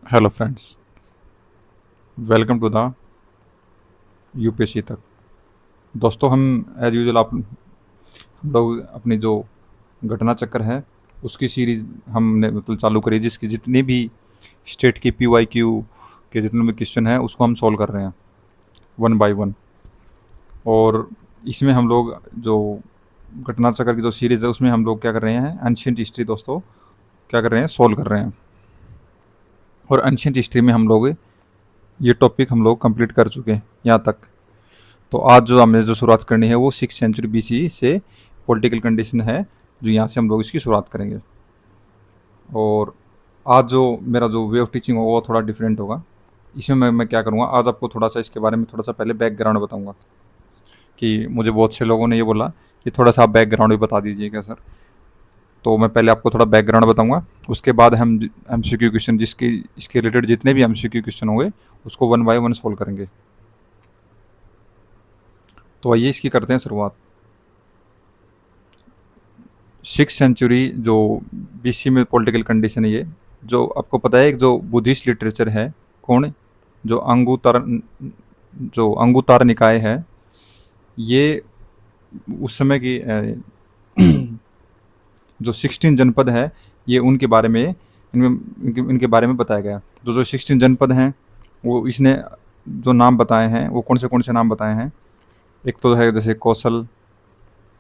Hello friends, welcome to the UPSC Tak. दोस्तों, हम as usual हम लोग अपनी जो घटना चक्कर है उसकी सीरीज हमने मतलब चालू करी, जिसकी जितनी भी स्टेट की पीवाईक्यू के जितने भी क्वेश्चन हैं उसको हम सॉल्व कर रहे हैं वन बाय वन। और इसमें हम लोग जो घटना चक्कर की जो सीरीज है उसमें हम लोग क्या कर रहे हैं, एंशियंट हिस्ट्री दोस्तों क्या कर रहे हैं, सॉल्व कर रहे हैं। और एंशियंट हिस्ट्री में हम लोग ये टॉपिक हम लोग कंप्लीट कर चुके हैं यहाँ तक। तो आज जो हमें जो शुरुआत करनी है वो 6th सेंचुरी बीसी से पॉलिटिकल कंडीशन है, जो यहाँ से हम लोग इसकी शुरुआत करेंगे। और आज जो मेरा जो वे ऑफ टीचिंग होगा वो थोड़ा डिफरेंट होगा। इसमें मैं क्या करूँगा, आज आपको थोड़ा सा इसके बारे में थोड़ा सा पहले बैकग्राउंड बताऊँगा। कि मुझे बहुत से लोगों ने ये बोला कि थोड़ा सा आप बैकग्राउंड भी बता दीजिएगा सर। तो मैं पहले आपको थोड़ा बैकग्राउंड बताऊँगा, उसके बाद हम एमसीक्यू क्वेश्चन जिसके इसके रिलेटेड जितने भी एमसीक्यू क्वेश्चन होंगे उसको वन बाय वन सॉल्व करेंगे। तो आइए इसकी करते हैं शुरुआत। 6th सेंचुरी जो बीसी में पॉलिटिकल कंडीशन है, ये जो आपको पता है एक जो बुद्धिस्ट लिटरेचर है, कौन, जो अंगुतार निकाय है, ये उस समय की जो 16 जनपद है ये उनके बारे में इनके बारे में बताया गया। तो जो 16 जनपद हैं वो इसने जो नाम बताए हैं वो कौन से नाम बताए हैं। एक तो है जैसे कौशल,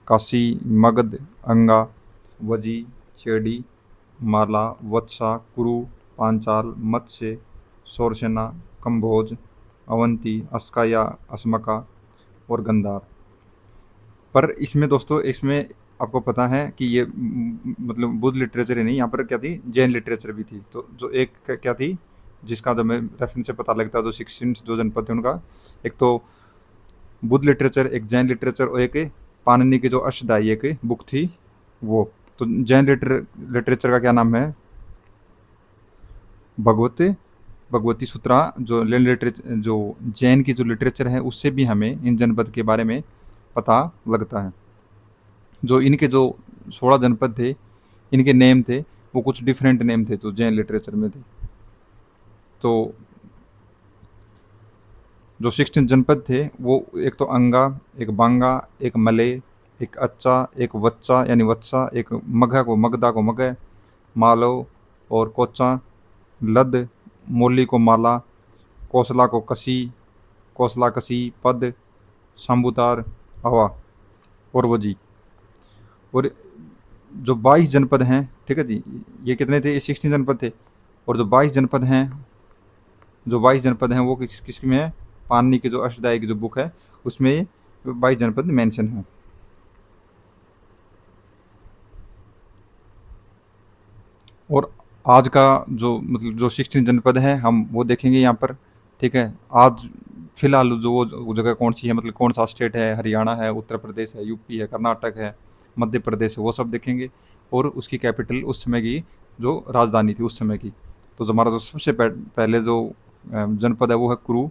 काशी, मगध, अंगा, वजी, चेडी, माला, वत्सा, कुरु, पांचाल, मत्स्य, सौरसेना, कंभोज, अवंती, अस्काया, अस्मका और गंधार। पर इसमें दोस्तों, इसमें आपको पता है कि ये मतलब बुद्ध लिटरेचर ही नहीं, यहाँ पर क्या थी, जैन लिटरेचर भी थी। तो जो एक क्या थी, जिसका जो मैं रेफरेंस से पता लगता है, जो 16 जो जनपद थे उनका, एक तो बुद्ध लिटरेचर, एक जैन लिटरेचर और एक पाणिनि की जो अष्टदाई एक बुक थी वो। तो जैन लिटरेचर का क्या नाम है, भगवती भगवती सूत्रा। जो जैन लिटरेचर, जो जैन की जो लिटरेचर है उससे भी हमें इन जनपद के बारे में पता लगता है। जो इनके जो 16 जनपद थे, इनके नेम थे वो कुछ डिफरेंट नेम थे जो जैन लिटरेचर में थे। तो जो 16 जनपद थे वो एक तो अंगा, एक बांगा, एक मले, एक अच्छा, एक वच्चा यानी वत्सा, एक मगधा को मगह, मालव और कोचा, लद, मोली को माला, कौशला को कसी, कौशला कसी, पद, शंभुतार, हवा और वजी। और जो 22 जनपद हैं, ठीक है जी, ये कितने थे, ये 16 जनपद थे। और जो 22 जनपद हैं, जो 22 जनपद हैं वो किस में है, पानी की जो अष्टदाई की जो बुक है उसमें 22 जनपद मेंशन है। और आज का जो मतलब जो 16 जनपद है हम वो देखेंगे यहाँ पर। ठीक है, आज फिलहाल जो वो जगह कौन सी है, मतलब कौन सा स्टेट है, हरियाणा है, उत्तर प्रदेश है, यूपी है, कर्नाटक है, मध्य प्रदेश है, वो सब देखेंगे। और उसकी कैपिटल उस समय की जो राजधानी थी उस समय की। तो हमारा जो सबसे पहले जो जनपद है वो है कुरु।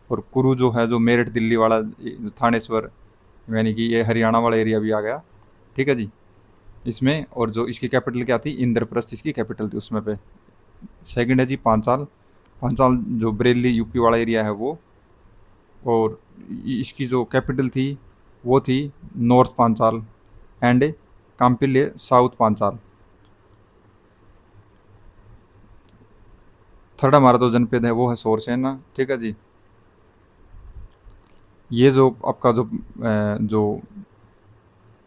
और कुरु जो है, जो मेरठ दिल्ली वाला, थानेश्वर, यानी कि ये हरियाणा वाला एरिया भी आ गया। ठीक है जी, इसमें। और जो इसकी कैपिटल क्या थी, इंद्रप्रस्थ इसकी कैपिटल थी उस समय पे। सेकंड है जी पांचाल। पांचाल जो बरेली यूपी वाला एरिया है वो। और इसकी जो कैपिटल थी वो थी north Panchal and Kampilya south Panchal. Third हमारा जो जनपद है वो है सोरसेना। ठीक है जी, ये जो आपका जो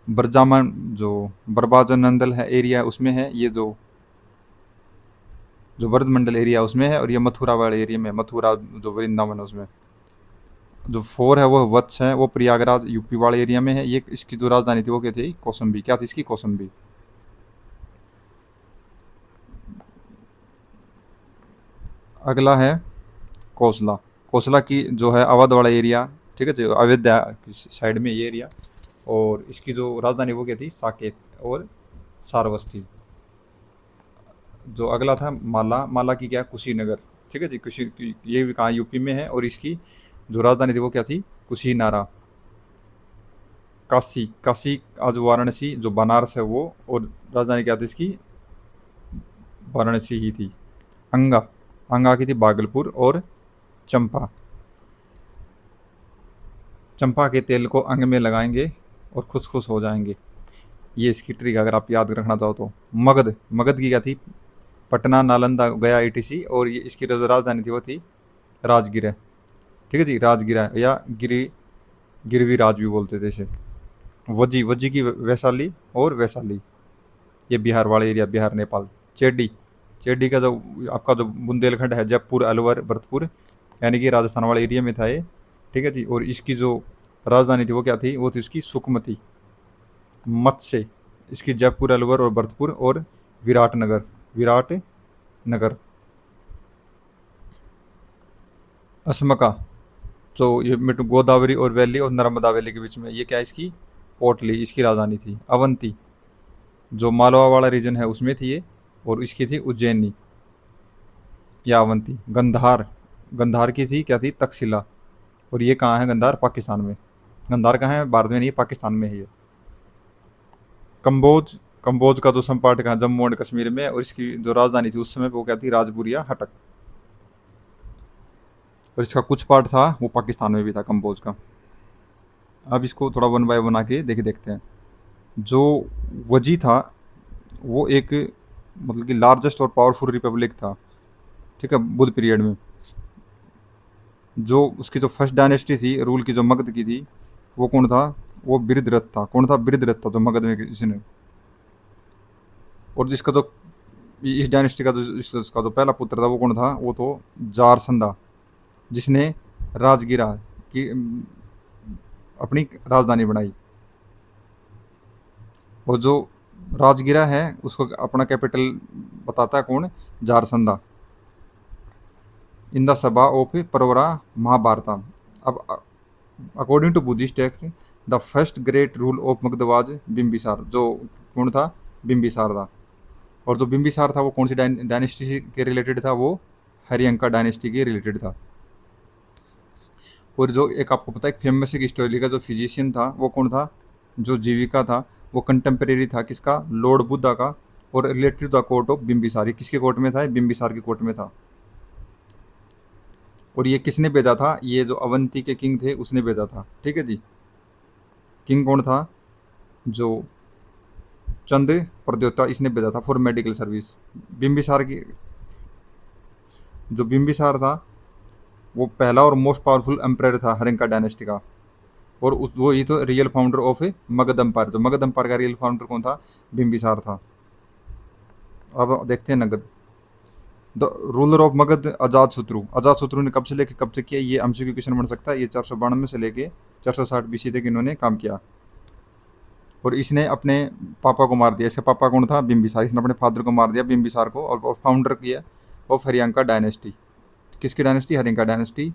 बरजामन जो बरबाजन नंदल है एरिया उसमें है, ये जो वर्ध मंडल एरिया उसमें है। और ये मथुरा वाले एरिया में, मथुरा जो वृंदावन है उसमें। जो फोर है वो वत्स है, वो प्रयागराज यूपी वाले एरिया में है। ये इसकी जो राजधानी थी वो क्या थी, कौसम्बी। क्या थी इसकी, कौसम्बी। अगला है कोसला। कोसला की जो है अवध वाला एरिया, ठीक है, जो अयोध्या की साइड में ये एरिया। और इसकी जो राजधानी वो क्या थी, साकेत और सारवस्ती। जो अगला था माला। माला की क्या, कुशीनगर। ठीक है जी, ये भी कहाँ, यूपी में है। और इसकी जो राजधानी थी वो क्या थी, कुशीनारा। काशी। काशी आज वाराणसी जो बनारस है वो। और राजधानी क्या थी इसकी, वाराणसी ही थी। अंगा। अंगा की थी भागलपुर और चंपा। चंपा के तेल को अंग में लगाएंगे और खुश खुश हो जाएंगे। ये इसकी ट्रिक अगर आप याद रखना चाहो तो। मगध, मगध की क्या थी, पटना, नालंदा, गया, ईटीसी, और ये इसकी जो राजधानी थी वो थी राजगिरा। ठीक है जी, राजगिरा या गिरवी राज भी बोलते थे इसे। वज्जी, वज्जी की वैशाली और वैशाली, ये बिहार वाला एरिया, बिहार नेपाल। चेडी, चेडी का जो आपका जो बुंदेलखंड है, जयपुर, अलवर, भरतपुर, यानी कि राजस्थान वाले एरिया में था ये। ठीक है जी, और इसकी जो राजधानी थी वो क्या थी, वो थी उसकी सुकमती। मत्स्य, इसकी जयपुर, अलवर और भरतपुर और विराटनगर, विराट नगर। असमका, तो ये मिट गोदावरी और वैली और नर्मदा वैली के बीच में, ये क्या है इसकी पोटली, इसकी राजधानी थी। अवंती, जो मालवा वाला रीजन है उसमें थी ये, और इसकी थी उज्जैनी या अवंती। गंधार, गंधार की थी क्या थी, तक्षशिला, और ये कहाँ है, गंधार पाकिस्तान में। गंधार कहाँ है, भारत में नहीं, पाकिस्तान में है ये। कंबोज, कंबोज का जो संपाट कहाँ, जम्मू एंड कश्मीर में, और इसकी जो राजधानी थी उस समय वो क्या थी, राजपुर या हटक। और इसका कुछ पार्ट था वो पाकिस्तान में भी था कंबोज का। अब इसको थोड़ा वन बाय वन आके देखते हैं। जो वजी था वो एक मतलब कि लार्जेस्ट और पावरफुल रिपब्लिक था, ठीक है, बुद्ध पीरियड में। जो उसकी जो फर्स्ट डायनेस्टी थी रूल की, जो मगध की थी, वो कौन था, वो बिरदरथ था। कौन था, बिरदरथ था, जो मगध में इसने। और जिसका जो इस डायनेस्टी का जो इसका जो पहला पुत्र था वो कौन था, वो तो जारसंधा, जिसने राजगिरा की अपनी राजधानी बनाई। और जो राजगिरा है उसको अपना कैपिटल बताता है कौन, Jarasandha. In the Sabha of परवरा महाभारता। अब according to Buddhist text, the first great rule of Magadh was Bimbisara. जो कौन था, बिम्बिसार था। और जो बिम्बिसार था वो कौन सी डायनेस्टी के रिलेटेड था, वो हरियंका डायनेस्टी के रिलेटेड था। और जो एक आपको पता है, एक फेमस एक हिस्टोरिकल का जो फिजिशियन था वो कौन था, जो जीविका था, वो कंटेम्प्रेरी था किसका, लॉर्ड बुद्धा का, और related to the court of Bimbisara. ये किसके कोर्ट में था, बिम्बिसार के कोर्ट में था। और ये किसने भेजा था, ये जो अवंती के किंग थे उसने भेजा था। ठीक है जी, किंग कौन था, जो चंद प्रद्योता, इसने भेजा था फॉर मेडिकल सर्विस। बिम्बिसार की, जो बिम्बिसार था वो पहला और मोस्ट पावरफुल एम्पायर था हरिंका डायनेस्टी का। और उस वो ही तो real founder of Magadh empire. जो मगध एम्पायर का रियल फाउंडर कौन था, बिम्बिसार था। अब देखते हैं नगद। द रूलर ऑफ मगध अजात शत्रु। अजात शत्रु ने कब से लेकर कब तक किया, ये एमसीक्यू क्वेश्चन बन सकता है। ये 492 से लेके 460 बीसी तक इन्होंने काम किया। और इसने अपने पापा को मार दिया। इसका पापा कौन था, बिम्बिसार। इसने अपने फादर को मार दिया, बिम्बिसार को, और फाउंडर किया ऑफ हरियांका डायनेस्टी। किसकी dynasty, Haryanka dynasty.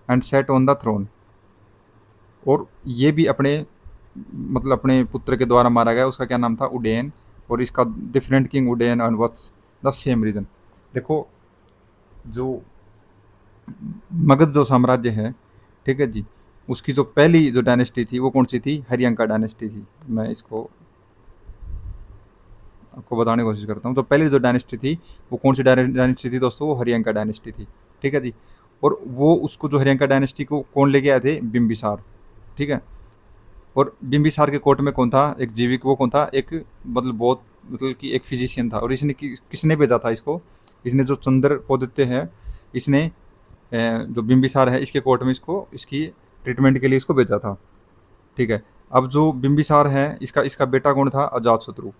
And set on the throne. और ये भी अपने मतलब अपने पुत्र के द्वारा मारा गया। उसका क्या नाम था, उडेन। और इसका different king Udayin and what's the same reason. देखो, जो मगध जो साम्राज्य है, ठीक है जी, उसकी जो पहली जो डायनेस्टी थी वो कौन सी थी, हरियांका डायनेस्टी थी। मैं इसको आपको बताने की कोशिश करता हूँ। तो पहली जो डायनेस्टी थी वो कौन सी डायनेस्टी थी दोस्तों, वो हरियांका डायनेस्टी थी। ठीक है जी। और वो उसको जो हरियांका डायनेस्टी को कौन लेके आए थे, बिम्बिसार। ठीक है। और बिम्बिसार के कोर्ट में कौन था, एक जीविक, वो कौन था, एक मतलब बहुत मतलब कि एक फिजिशियन था। और इसने किसने भेजा था इसको, इसने जो चंद्र पौदित्य है, इसने जो बिम्बिसार है इसके कोर्ट में इसको इसकी ट्रीटमेंट के लिए इसको भेजा था। ठीक है। अब जो बिम्बिसार है इसका इसका बेटा कौन था, अजातशत्रु।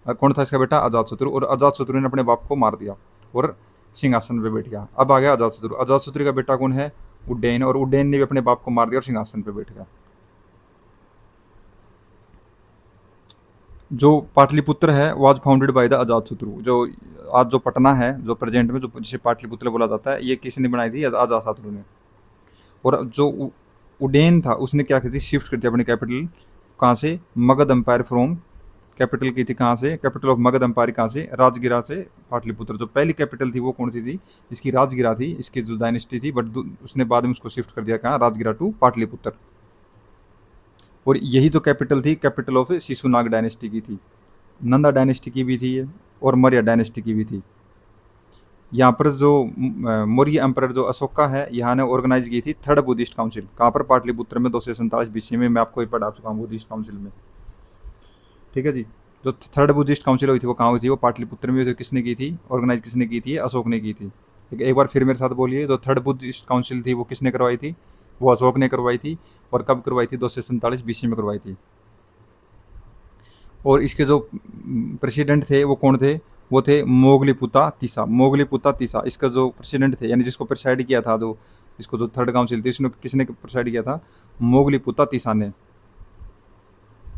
कौन था इसका बेटा, अजातशत्रु। और अजातशत्रु ने अपने बाप को मार दिया और सिंहासन पे बैठ गया। अब आ गया अजातशत्रु। अजातशत्रु का बेटा कौन है, उड्डयन। और उड्डयन ने भी अपने बाप को मार दिया और सिंहासन पे बैठ गया। जो पाटलिपुत्र है was founded by the Ajatashatru. जो आज जो पटना है, जो प्रेजेंट में जो जिसे पाटलिपुत्र बोला जाता है, ये किसने बनाई थी, अजातशत्रु ने। और जो उडेन था उसने क्या की थी, शिफ्ट कर दिया अपनी कैपिटल कहाँ से, मगध एम्पायर फ्रॉम। कैपिटल की थी कहाँ से, कैपिटल ऑफ मगध एम्पायर कहाँ से, राजगिरा से पाटलिपुत्र। जो पहली कैपिटल थी वो कौन सी थी, इसकी राजगिरा थी, इसकी जो डायनेस्टी थी। बट उसने बाद में उसको शिफ्ट कर दिया कहाँ, राजगिरा टू पाटलिपुत्र। और यही जो कैपिटल थी, कैपिटल ऑफ शिशुनाग डायनेस्टी की थी। नंदा डायनेस्टी की भी थी ये, और मौर्य डायनेस्टी की भी थी। यहाँ पर जो मौर्य एम्परर जो अशोका है, यहाँ ने ऑर्गेनाइज की थी थर्ड बुद्धिस्ट काउंसिल। कहाँ पर? पाटलिपुत्र में 247 बीसी में। मैं आपको ही पढ़ा चुका हूँ बुद्धिस्ट काउंसिल में, ठीक है जी। जो थर्ड बुद्धिस्ट काउंसिल हुई थी वो कहाँ हुई थी? वो पाटलिपुत्र में हुई थी। किसने की थी? ऑर्गेनाइज किसने की थी? अशोक ने की थी। ठीक है, एक बार फिर मेरे साथ बोलिए, जो थर्ड बुद्धिस्ट काउंसिल थी वो किसने करवाई थी? वो अशोक ने करवाई थी। और कब करवाई थी? 247 बीसी में करवाई थी। और इसके जो प्रेसिडेंट थे वो कौन थे? वो थे मोगलीपुता तीसा। मोगलीपुता तीसा इसका जो प्रेसिडेंट थे, यानी जिसको प्रेसाइड किया था, जो इसको जो थर्ड काउंसिल थी उसने किसने प्रेसाइड किया था? मोगलीपुता तीसा ने।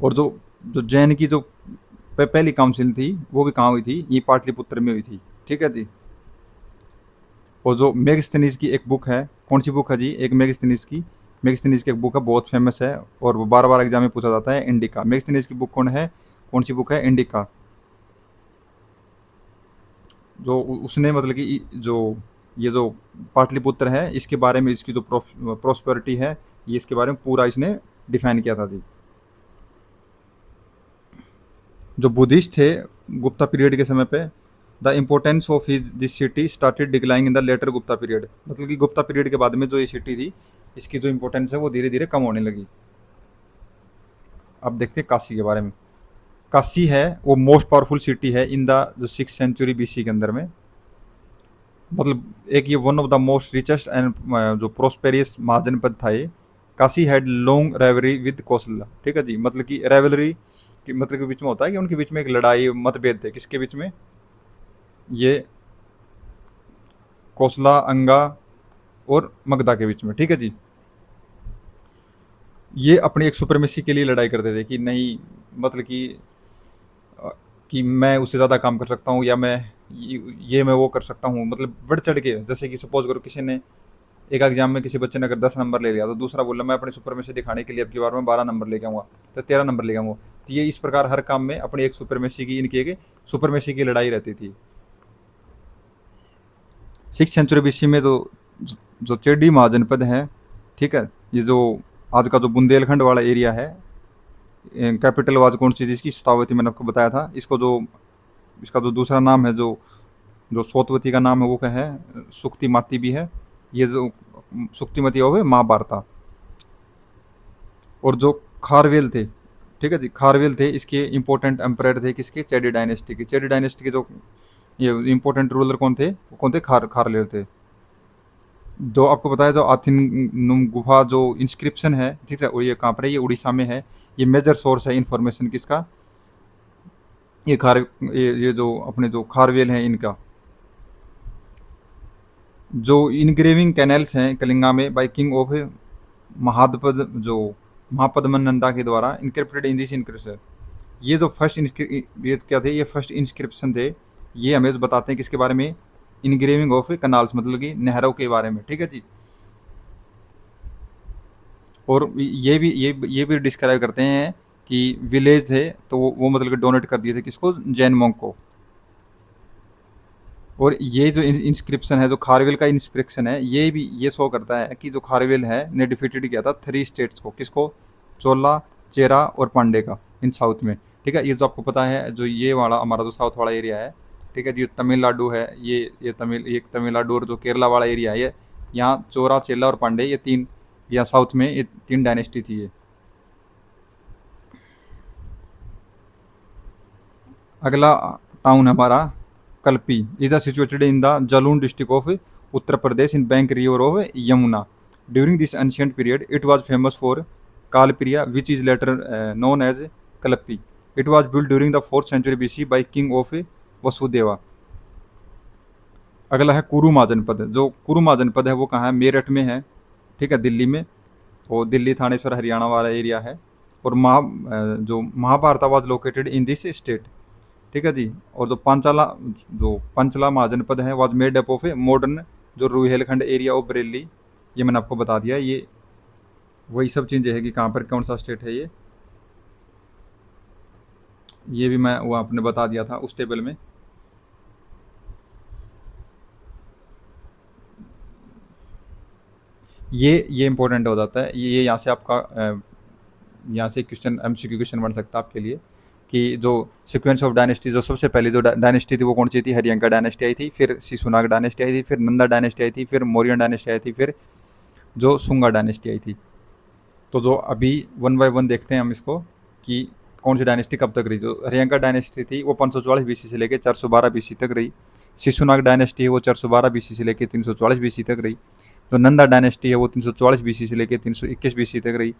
और जो जो जैन की जो पहली काउंसिल थी वो भी कहाँ हुई थी? ये पाटलिपुत्र में हुई थी, ठीक है जी। और जो मेगस्थनीज की एक बुक है, कौन सी बुक है जी? एक मेगस्थनीज की एक बुक है, बहुत फेमस है और वो बार बार एग्जाम में पूछा जाता है, इंडिका। मेगस्थनीज की बुक कौन है? कौन सी बुक है? इंडिका। जो उसने मतलब कि जो ये जो पाटलिपुत्र है इसके बारे में, इसकी जो प्रोस्पेरिटी है, ये इसके बारे में पूरा इसने डिफाइन किया था जी। जो बुद्धिस्ट थे गुप्ता पीरियड के समय पे, the importance of his this city started declining in the later Gupta period. मतलब कि गुप्ता पीरियड के बाद में जो ये सिटी थी, इसकी जो इम्पोर्टेंस है वो धीरे धीरे कम होने लगी। अब देखते हैं काशी के बारे में। काशी है वो मोस्ट पावरफुल सिटी है इन द जो 6th सेंचुरी बीसी के अंदर में। मतलब एक ये one of the most richest and जो प्रोस्पेरियस महाजनपद था ये। Kashi had long रेवलरी with Kaushalya, ठीक है जी। मतलब कि रेवलरी कि मतलब के बीच में होता है कि उनके बीच में एक लड़ाई मतभेद थे। किसके बीच में? ये कौशला, अंगा और मगधा के बीच में, ठीक है जी। ये अपनी एक सुपरमेसी के लिए लड़ाई करते थे कि नहीं, मतलब अ, कि मैं उससे ज़्यादा काम कर सकता हूँ, या मैं ये मैं वो कर सकता हूँ। मतलब बढ़ चढ़ के, जैसे कि सपोज करो किसी ने एक एग्जाम में किसी बच्चे ने अगर 10 नंबर ले लिया तो दूसरा बोला मैं अपने सुपरमेसी दिखाने के लिए अब की बार में 12 नंबर लेके आऊँगा, तो 13 नंबर लेके आऊँगा। तो ये इस प्रकार हर काम में अपनी एक सुपरमेसी की, इनकी एक सुपरमेसी की लड़ाई रहती थी। 6th सेंचुरी बीसी में जो चेडी महाजनपद है, ठीक है, ये जो आज का जो बुंदेलखंड वाला एरिया है, कैपिटल वाज कौन सी थी इसकी? शतावती, मैंने आपको बताया था। इसको जो इसका जो दूसरा नाम है, जो जो सोतवती का नाम है वो क्या है? सुक्तिमाती भी है। ये जो सुक्तिमती हो गए महाभारता। और जो खारवेल थे, ठीक है जी, खारवेल थे, इसके इंपॉर्टेंट एम्परर थे किसके? चेडी डायनेस्टी के। चेडी डायनेस्टी के जो ये इंपॉर्टेंट रूलर कौन थे? वो कौन थे? खारवेल थे। जो आपको बताया, जो आथिन गुफा जो इंस्क्रिप्शन है, ठीक है, और ये कहाँ पर है? ये उड़ीसा में है। ये मेजर सोर्स है इन्फॉर्मेशन किसका? ये जो अपने जो खारवेल हैं इनका। जो इनग्रेविंग कैनल्स हैं कलिंगा में बाई किंग ऑफ महादपद, जो महापद्मन नंदा के द्वारा इनक्रिप्टेड इन दिस इनक्रिप्शन। ये जो फर्स्ट ये क्या थे? ये फर्स्ट इंस्क्रिप्शन थे। ये हमें बताते हैं किसके बारे में? इनग्रेविंग ऑफ कनाल्स, मतलब कि नहरों के बारे में, ठीक है जी। और ये भी डिस्क्राइब करते हैं कि विलेज है तो वो मतलब कि डोनेट कर दिए थे किसको? जैन मोंक को। और ये जो इंस्क्रिप्शन है, जो खारवेल का इंस्क्रिप्शन है, ये भी ये शो करता है कि जो खारवेल है ने डिफीटेड किया था 3 स्टेट्स को। किसको? चोला, चेरा और पांडे का, इन साउथ में, ठीक है। ये जो आपको पता है, जो ये वाला हमारा जो साउथ वाला एरिया है, ठीक है जी, तमिलनाडु है, ये तमिलनाडु और जो केरला वाला एरिया है, ये यहाँ चोरा, चेला और पांडे, ये तीन, यहाँ साउथ में ये 3 डायनेस्टी थी ये। अगला टाउन हमारा Kalpi is the situated in the Jalaun district of Uttar Pradesh in bank river of Yamuna. During this ancient period it was famous for Kalapriya which is later known as Kalpi. It was build during the 4th century BC by king of Vasudeva. अगला है Kuruma जनपद। जो Kuruma जनपद है वो कहाँ है? मेरठ में है, ठीक है, दिल्ली में। और दिल्ली थानेश्वर हरियाणा वाला एरिया है। और जो Mahabharata was located in this state, ठीक है जी। और जो पंचला महाजनपद है was made up of a modern जो रुहेलखंड एरिया ऑफ बरेली। ये मैंने आपको बता दिया। ये वही सब चीज़ें है कि कहाँ पर कौन सा स्टेट है ये भी मैं वो आपने बता दिया था उस टेबल में। ये इंपॉर्टेंट हो जाता है। ये यहाँ से आपका यहाँ से क्वेश्चन, एमसीक्यू क्वेश्चन बन सकता है आपके लिए। कि जो सीक्वेंस ऑफ डायनेस्टी, जो सबसे पहले जो डायनेस्टी थी वो कौन सी थी, हरियंका डायनेस्टी आई थी, फिर शिशुनाग डायनेस्टी आई थी, फिर नंदा डायनेस्टी आई थी, फिर मौर्यन डायनेस्टी आई थी, फिर जो सुंगा डायनेस्टी आई थी। तो जो अभी वन बाय वन देखते हैं हम इसको कि कौन सी डायनेस्टी कब तक रही। जो हरियंका डायनेस्टी थी वो 544 बीसी से लेकर 412 बीसी तक रही। शिशुनाग डायनेस्टी है वो 412 बीसी से लेकर 344 बीसी तक रही। जो नंदा डायनेस्टी है वो 344 बीसी से लेकर 321 बीसी तक रही।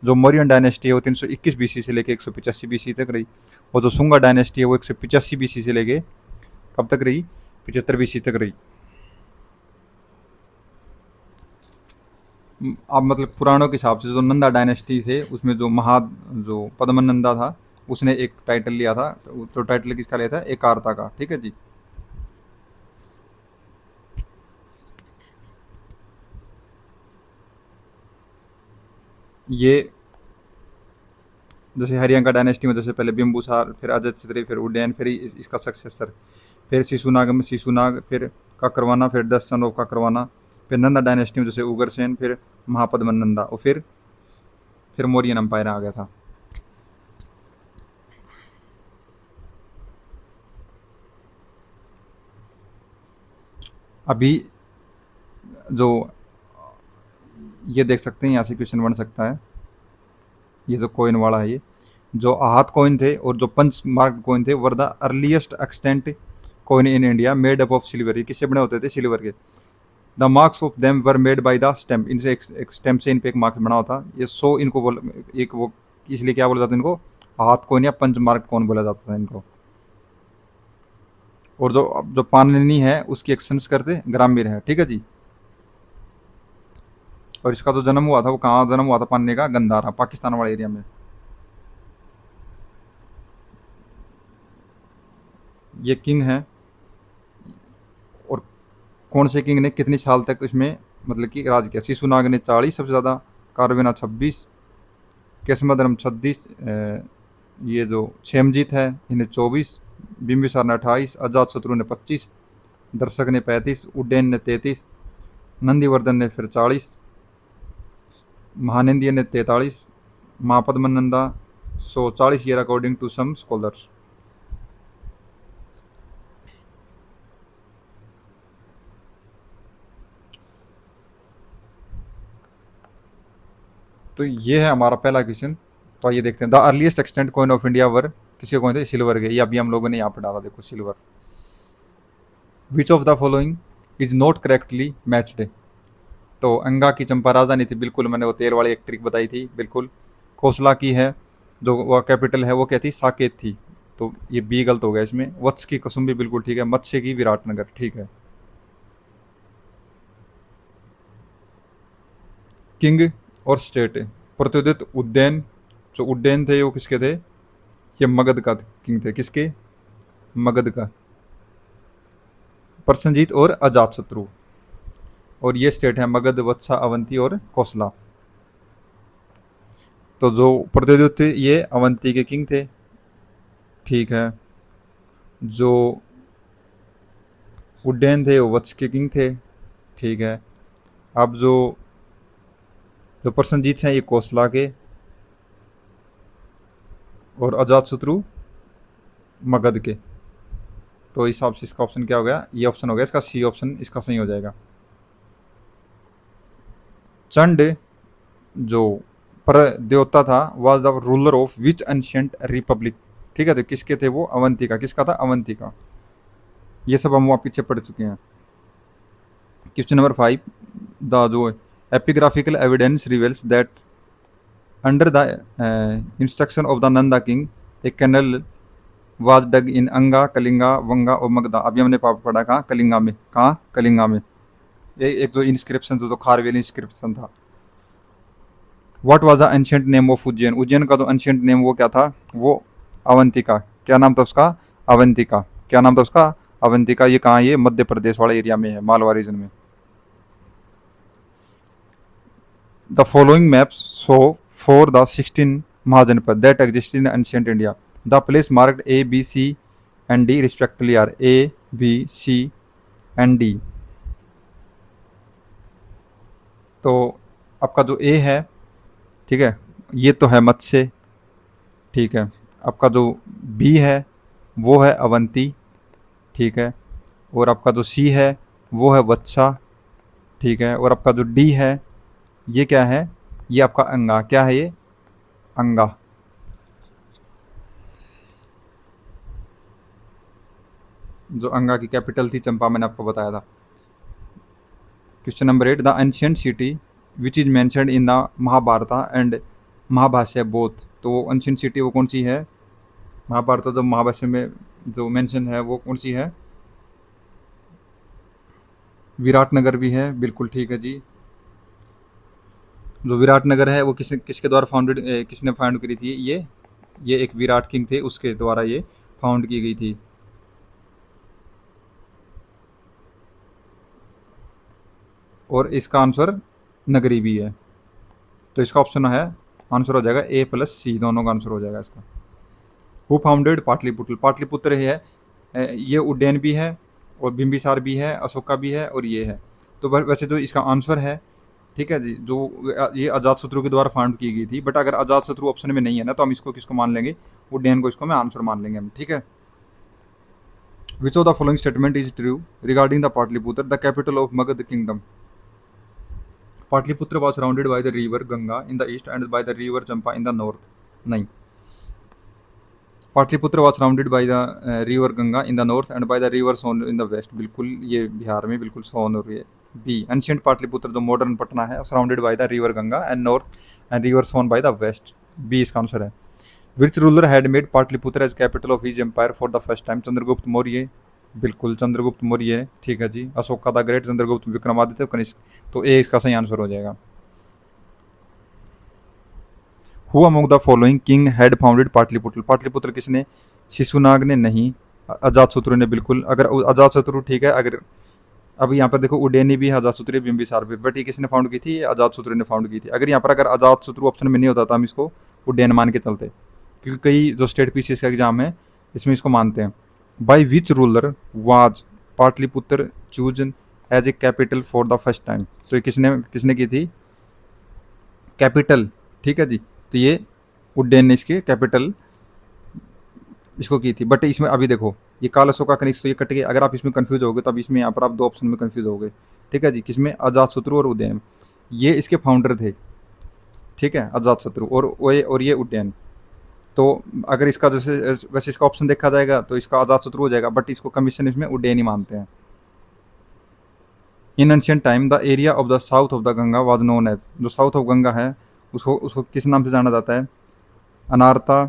जो मौर्यन डायनेस्टी है वो 321 बीसी से लेकर 185 बीसी तक रही। और जो सुंगा डायनेस्टी है वो 185 बीसी से लेकर कब तक रही, 75 बीसी तक रही। अब मतलब पुराणों के हिसाब से जो नंदा डायनेस्टी थे उसमें जो पद्मनंदा था उसने एक टाइटल लिया था। तो टाइटल किसका लिया था, एकार्ता का। ठीक है जी। ये जैसे हरियंका डायनेस्टी में जैसे पहले बिम्बुसार, फिर अजयशत्रु, फिर उदयन, फिर इसका सक्सेसर, फिर शिशुनाग में शिशुनाग, फिर काकरवाना, फिर 10 सन ऑफ काकरवाना, फिर नंदा डायनेस्टी में जैसे उग्रसेन, फिर महापद्मनंदा, और फिर मौर्यन एम्पायर आ गया था। अभी जो ये देख सकते हैं, यहाँ से क्वेश्चन बन सकता है। ये जो कॉइन वाला है, ये जो आहत कॉइन थे और जो पंच मार्क कॉइन थे were the earliest extant coin in India made up of silver. ये किससे बने होते थे, सिल्वर के। The marks of them were made by the stem, इनसे एक स्टेम से इन पे एक मार्क्स बना होता। ये सो इनको बोल एक वो इसलिए क्या बोला जाता है इनको, आहत कॉइन या पंच मार्क कॉइन बोला जाता था इनको। और जो जो पाणिनि है उसकी एक संस्कृत ग्रामीर है। ठीक है जी। और इसका जो जन्म हुआ था वो कहाँ जन्म हुआ था, पाणिनि का, गंधारा, पाकिस्तान वाले एरिया में। ये किंग है, और कौन से किंग ने कितनी साल तक इसमें मतलब कि राज किया। शिशुनाग ने 40 सबसे ज़्यादा, कारवेना 26, केशमधर्म 36, ये जो क्षेमजीत है इन्हें 24, बिम्बिसार ने 28, अजात शत्रु ने 25, दर्शक ने 35, उड्डयन ने 33, नंदीवर्धन ने फिर 40, महानंदिया ने 43, Mahapadmananda 140 year according to some scholars. तो ये है हमारा पहला क्वेश्चन। तो आइए देखते हैं। The earliest extant coin of India were, किसके कॉइन थे, सिल्वर के। ये अभी हम लोगों ने यहाँ पर डाला, देखो silver. Which of the following is not correctly matched. तो अंगा की चंपा राजधानी थी, बिल्कुल मैंने वो तेल वाली एक ट्रिक बताई थी, बिल्कुल। कोसला की है जो वह कैपिटल है वो क्या थी, साकेत थी। तो ये बी गलत हो गया इसमें। वत्स की कसुम्बी बिल्कुल ठीक है। मत्स्य की विराटनगर, ठीक है। किंग और स्टेट, प्रत्युदित उद्यान, जो उड्डयन थे वो किसके थे, ये मगध का किंग थे। किसके, मगध का। प्रसन्नजीत और अजातशत्रु। और ये स्टेट है मगध, वत्सा, अवंती और कोसला। तो जो प्रत्युदित थे ये अवंती के किंग थे, ठीक है। जो उड्डयन थे वो वत्स के किंग थे, ठीक है। अब जो जो प्रसन्नजीत हैं ये कोसला के, और अजातशत्रु मगध के। तो इस हिसाब से इसका ऑप्शन क्या हो गया, ये ऑप्शन हो गया इसका सी ऑप्शन, इसका सही हो जाएगा। चंड जो पर देवता था was the ruler of which ancient Republic. ठीक है। तो किसके थे वो, अवंती का। किसका था, अवंती का। ये सब हम वहाँ पीछे पढ़ चुके हैं। क्वेश्चन नंबर 5, द जो epigraphical evidence reveals that under the instruction of the Nanda king a canal was dug in Anga, Kalinga, वंगा और मगधा। अभी हमने पढ़ा कहाँ, कलिंगा में। कहाँ, कलिंगा में। ये एक जो इंस्क्रिप्शन जो खारवेल इंस्क्रिप्शन था। What was the ancient name of Ujjain. Ujjain का जो एंशिएंट नेम वो क्या था, वो अवंतिका। क्या नाम था उसका, अवंतिका। क्या नाम था उसका, अवंतिका। ये कहाँ, ये मध्य प्रदेश वाले एरिया में है, मालवा रीजन में। The following maps show for the 16 Mahajanapada that exist in ancient India. The place marked A B C and D respectively are A B C and D. तो आपका जो ए है, ठीक है, ये तो है मत्स्य, ठीक है। आपका जो बी है वो है अवंती, ठीक है, और आपका जो सी है वो है वत्सा, ठीक है, और आपका जो डी है ये क्या है, ये आपका अंगा, क्या है ये, अंगा। जो अंगा की कैपिटल थी चंपा, मैंने आपको बताया था। Question number 8, the ancient city which is mentioned in the Mahabharata and Mahabhashya both. तो वो एंशियंट सिटी वो कौन सी है, महाभारत जो महाभाष्य में जो मेंशन है वो कौन सी है, विराटनगर भी है, बिल्कुल ठीक है जी। जो विराटनगर है वो किसके द्वारा फाउंडेड, किसने फाउंड करी थी, ये एक विराट किंग थे, उसके द्वारा ये फाउंड की गई थी। और इसका आंसर नगरी भी है, तो इसका ऑप्शन है, आंसर हो जाएगा ए प्लस सी, दोनों का आंसर हो जाएगा इसका। हु फाउंडेड पाटलिपुत्र, पाटलिपुत्र है, ये उड्डयन भी है और बिंबिसार भी है, अशोका भी है और ये है। तो वैसे जो इसका आंसर है, ठीक है जी, जो ये अजातशत्रु के द्वारा फाउंड की गई थी, बट अगर अजातशत्रु ऑप्शन में नहीं है ना तो हम इसको किसको मान लेंगे, उड्डयन को, इसको मैं आंसर मान लेंगे हम, ठीक है। विच of the following statement is true regarding the Pataliputra, the capital of Magadh kingdom. Pataliputra was surrounded by the river Ganga in the east and by the river Champa in the north. नहीं, Pataliputra was surrounded by the river Ganga in the north and by the river Son in the west. बिल्कुल ये बिहार में बिल्कुल सोन और ये B. Ancient Pataliputra जो modern Patna है surrounded by the river Ganga and north and river Son by the west, B इसका answer है। Which ruler had made Pataliputra as capital of his empire for the first time, Chandragupta Maurya, बिल्कुल चंद्रगुप्त मौर्य, ठीक है जी। अशोका द ग्रेट, चंद्रगुप्त, विक्रमादित्य, कनिष्क, तो A इसका सही आंसर हो जाएगा। Who among the following king had founded Pataliputra, Pataliputra किसने, शिशुनाग ने नहीं, अजातशत्रु ने, बिल्कुल। अगर अजातशत्रु, ठीक है, अगर अब यहाँ पर देखो उडैनी भी है, अजातशत्रु, बिंबिसार भी, बट ये किसने फाउंड की थी, अजातशत्रु ने फाउंड की थी। अगर यहाँ पर अगर अजातशत्रु ऑप्शन में नहीं होता तो हम इसको उड्डयन मान के चलते, क्योंकि कई जो स्टेट पीसीएस का एग्जाम है इसमें इसको मानते हैं। By which ruler was Pataliputra choose as a capital for the first time, तो ये किसने किसने की थी कैपिटल, ठीक है जी। तो ये उड्डयन ने इसके कैपिटल इसको की थी, बट इसमें अभी देखो ये काल अशोक का कनिष्क, तो ये कट गया। अगर आप इसमें कंफ्यूज हो गए तो अब इसमें यहाँ पर आप दो ऑप्शन में कंफ्यूज हो गए, ठीक है जी। किसमें, अजातशत्रु और उदयन, ये इसके फाउंडर थे, ठीक है, अजातशत्रु और ये उड्डयन। तो अगर इसका जैसे वैसे इसका ऑप्शन देखा जाएगा तो इसका अजातशत्रु हो जाएगा, बट इसको कमीशन इसमें उड्डयन ही मानते हैं। In ancient time the area of the south of the Ganga was known as, जो साउथ ऑफ गंगा है उसको उसको किस नाम से जाना जाता है, Anarta,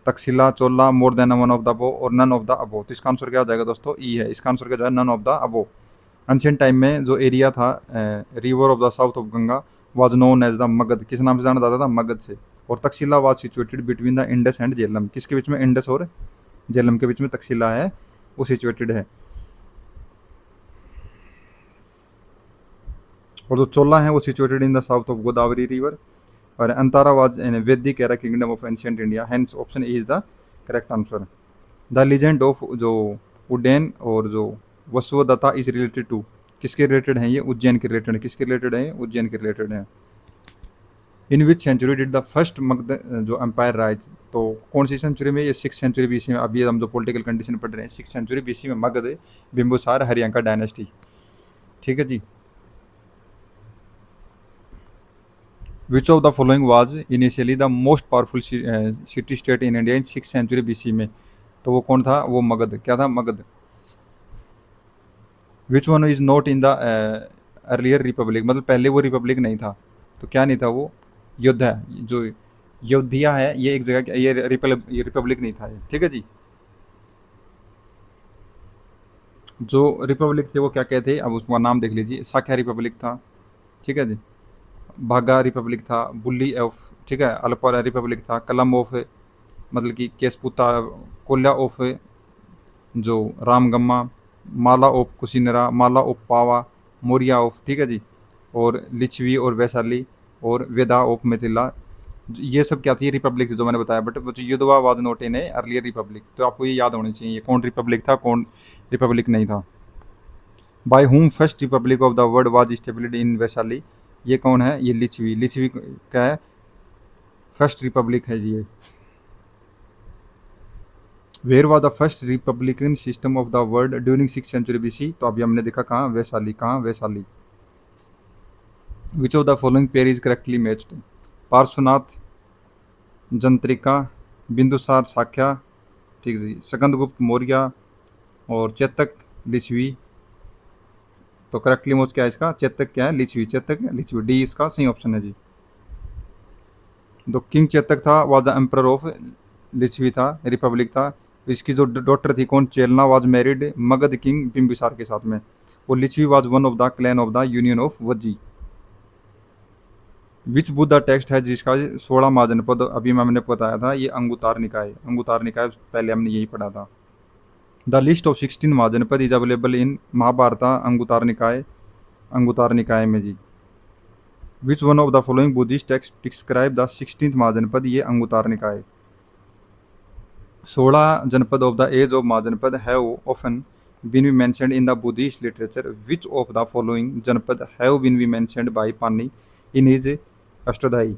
Takshashila, Chola, more than one of the above और नन ऑफ द अबो। तो इसका आंसर क्या हो जाएगा दोस्तों, ई है। इसका आंसर क्या हो जाएगा, none of the above. Ancient time में जो एरिया था river of the south of Ganga was known as the Magadha, किस नाम से जाना जाता था, मगध से। और Takshashila was situated between the Indus and Jhelum, किसके बीच में, इंडस और झेलम के बीच में तक्षशिला है वो सिचुएटेड है। और जो चोला है वो situated in the south of Godavari river. और अंतारा वाज इन वैदिक era kingdom of ancient India, hence option A is the correct answer. The legend of जो उड्डयन और जो वसुदत्ता इज रिलेटेड टू, किसके रिलेटेड है ये, उज्जैन के रिलेटेड है। किसके रिलेटेड है, उज्जैन के रिलेटेड है। In which century did the first Magadha जो एम्पायर राइज, तो कौन सी सेंचुरी में, ये 6th सेंचुरी बीसी में। अभी हम जो पॉलिटिकल कंडीशन पढ़ रहे हैं 6th सेंचुरी बीसी में मगध, बिंबुसार, हरियांका डायनेस्टी, ठीक है जी। Which of the following was initially the most powerful city state in India in 6th century BC में, तो वो कौन था, वो मगध, क्या था, Magadha. Which one is not in the earlier republic, मतलब पहले वो रिपब्लिक नहीं था, तो क्या नहीं था वो, योद्धा, जो योद्धिया है ये एक जगह, ये रिपब्लिक नहीं था ये, ठीक है जी। जो रिपब्लिक थे वो क्या कहते, अब उसका नाम देख लीजिए, साख्या रिपब्लिक था, ठीक है जी। बाघा रिपब्लिक था, बुल्ली ऑफ, ठीक है, अल्पा रिपब्लिक था, कलम ऑफ, मतलब कि केसपुता, कोल्या ऑफ जो Ramagama, Malla of Kushinara, Malla of Pava, Moriya of, ठीक है जी, और लिच्छवी और वैशाली और वेदा ऑफ मिथिला, ये सब क्या थी, रिपब्लिक थी जो मैंने बताया। बट जो युद्धवा was not in a earlier republic, तो आपको ये याद होनी चाहिए कौन रिपब्लिक था, कौन रिपब्लिक नहीं था। By whom first republic of the world was established in Vaishali, ये कौन है, ये लिच्छवी क्या है, फर्स्ट रिपब्लिक है ये। Where was the first republican system of the world during 6th century BC? तो अभी हमने देखा कहाँ, वैशाली। कहाँ, Vaishali. Which of the following pair is correctly matched? Parshvanath, Jnatrika, Bindusara Shakya, ठीक जी, स्कंदगुप्त मौर्य और चेतक लिच्छवी। तो करेक्टली मोज क्या है इसका? चेतक क्या है? लिच्छवी। चेतक लिच्छवी, डी इसका सही ऑप्शन है जी। तो किंग चेतक था was the emperor of Lichchhavi था, रिपब्लिक था। इसकी जो डॉटर थी कौन? Chelna was married Magadha king Bimbisara के साथ में। और Lichchhavi was one of the clan of the union of Vajji. Which Buddha text है जिसका 16 महाजनपद? अभी मैंने बताया था ये अंगुतार निकाय। अंगुतार निकाय पहले हमने यही पढ़ा था। The list of 16 Mahajanapada is available in Mahabharat Anguttara Nikaya. Anguttara Nikaya में जी। Which one of the following Buddhist text describe the 16th Mahajanapada? ये Anguttara Nikaya. 16 Janapada of the age of Mahajanapada have often been be mentioned in the Buddhist literature. Which of the following Janapada have been be mentioned by Panini in his अष्टोध्यायी?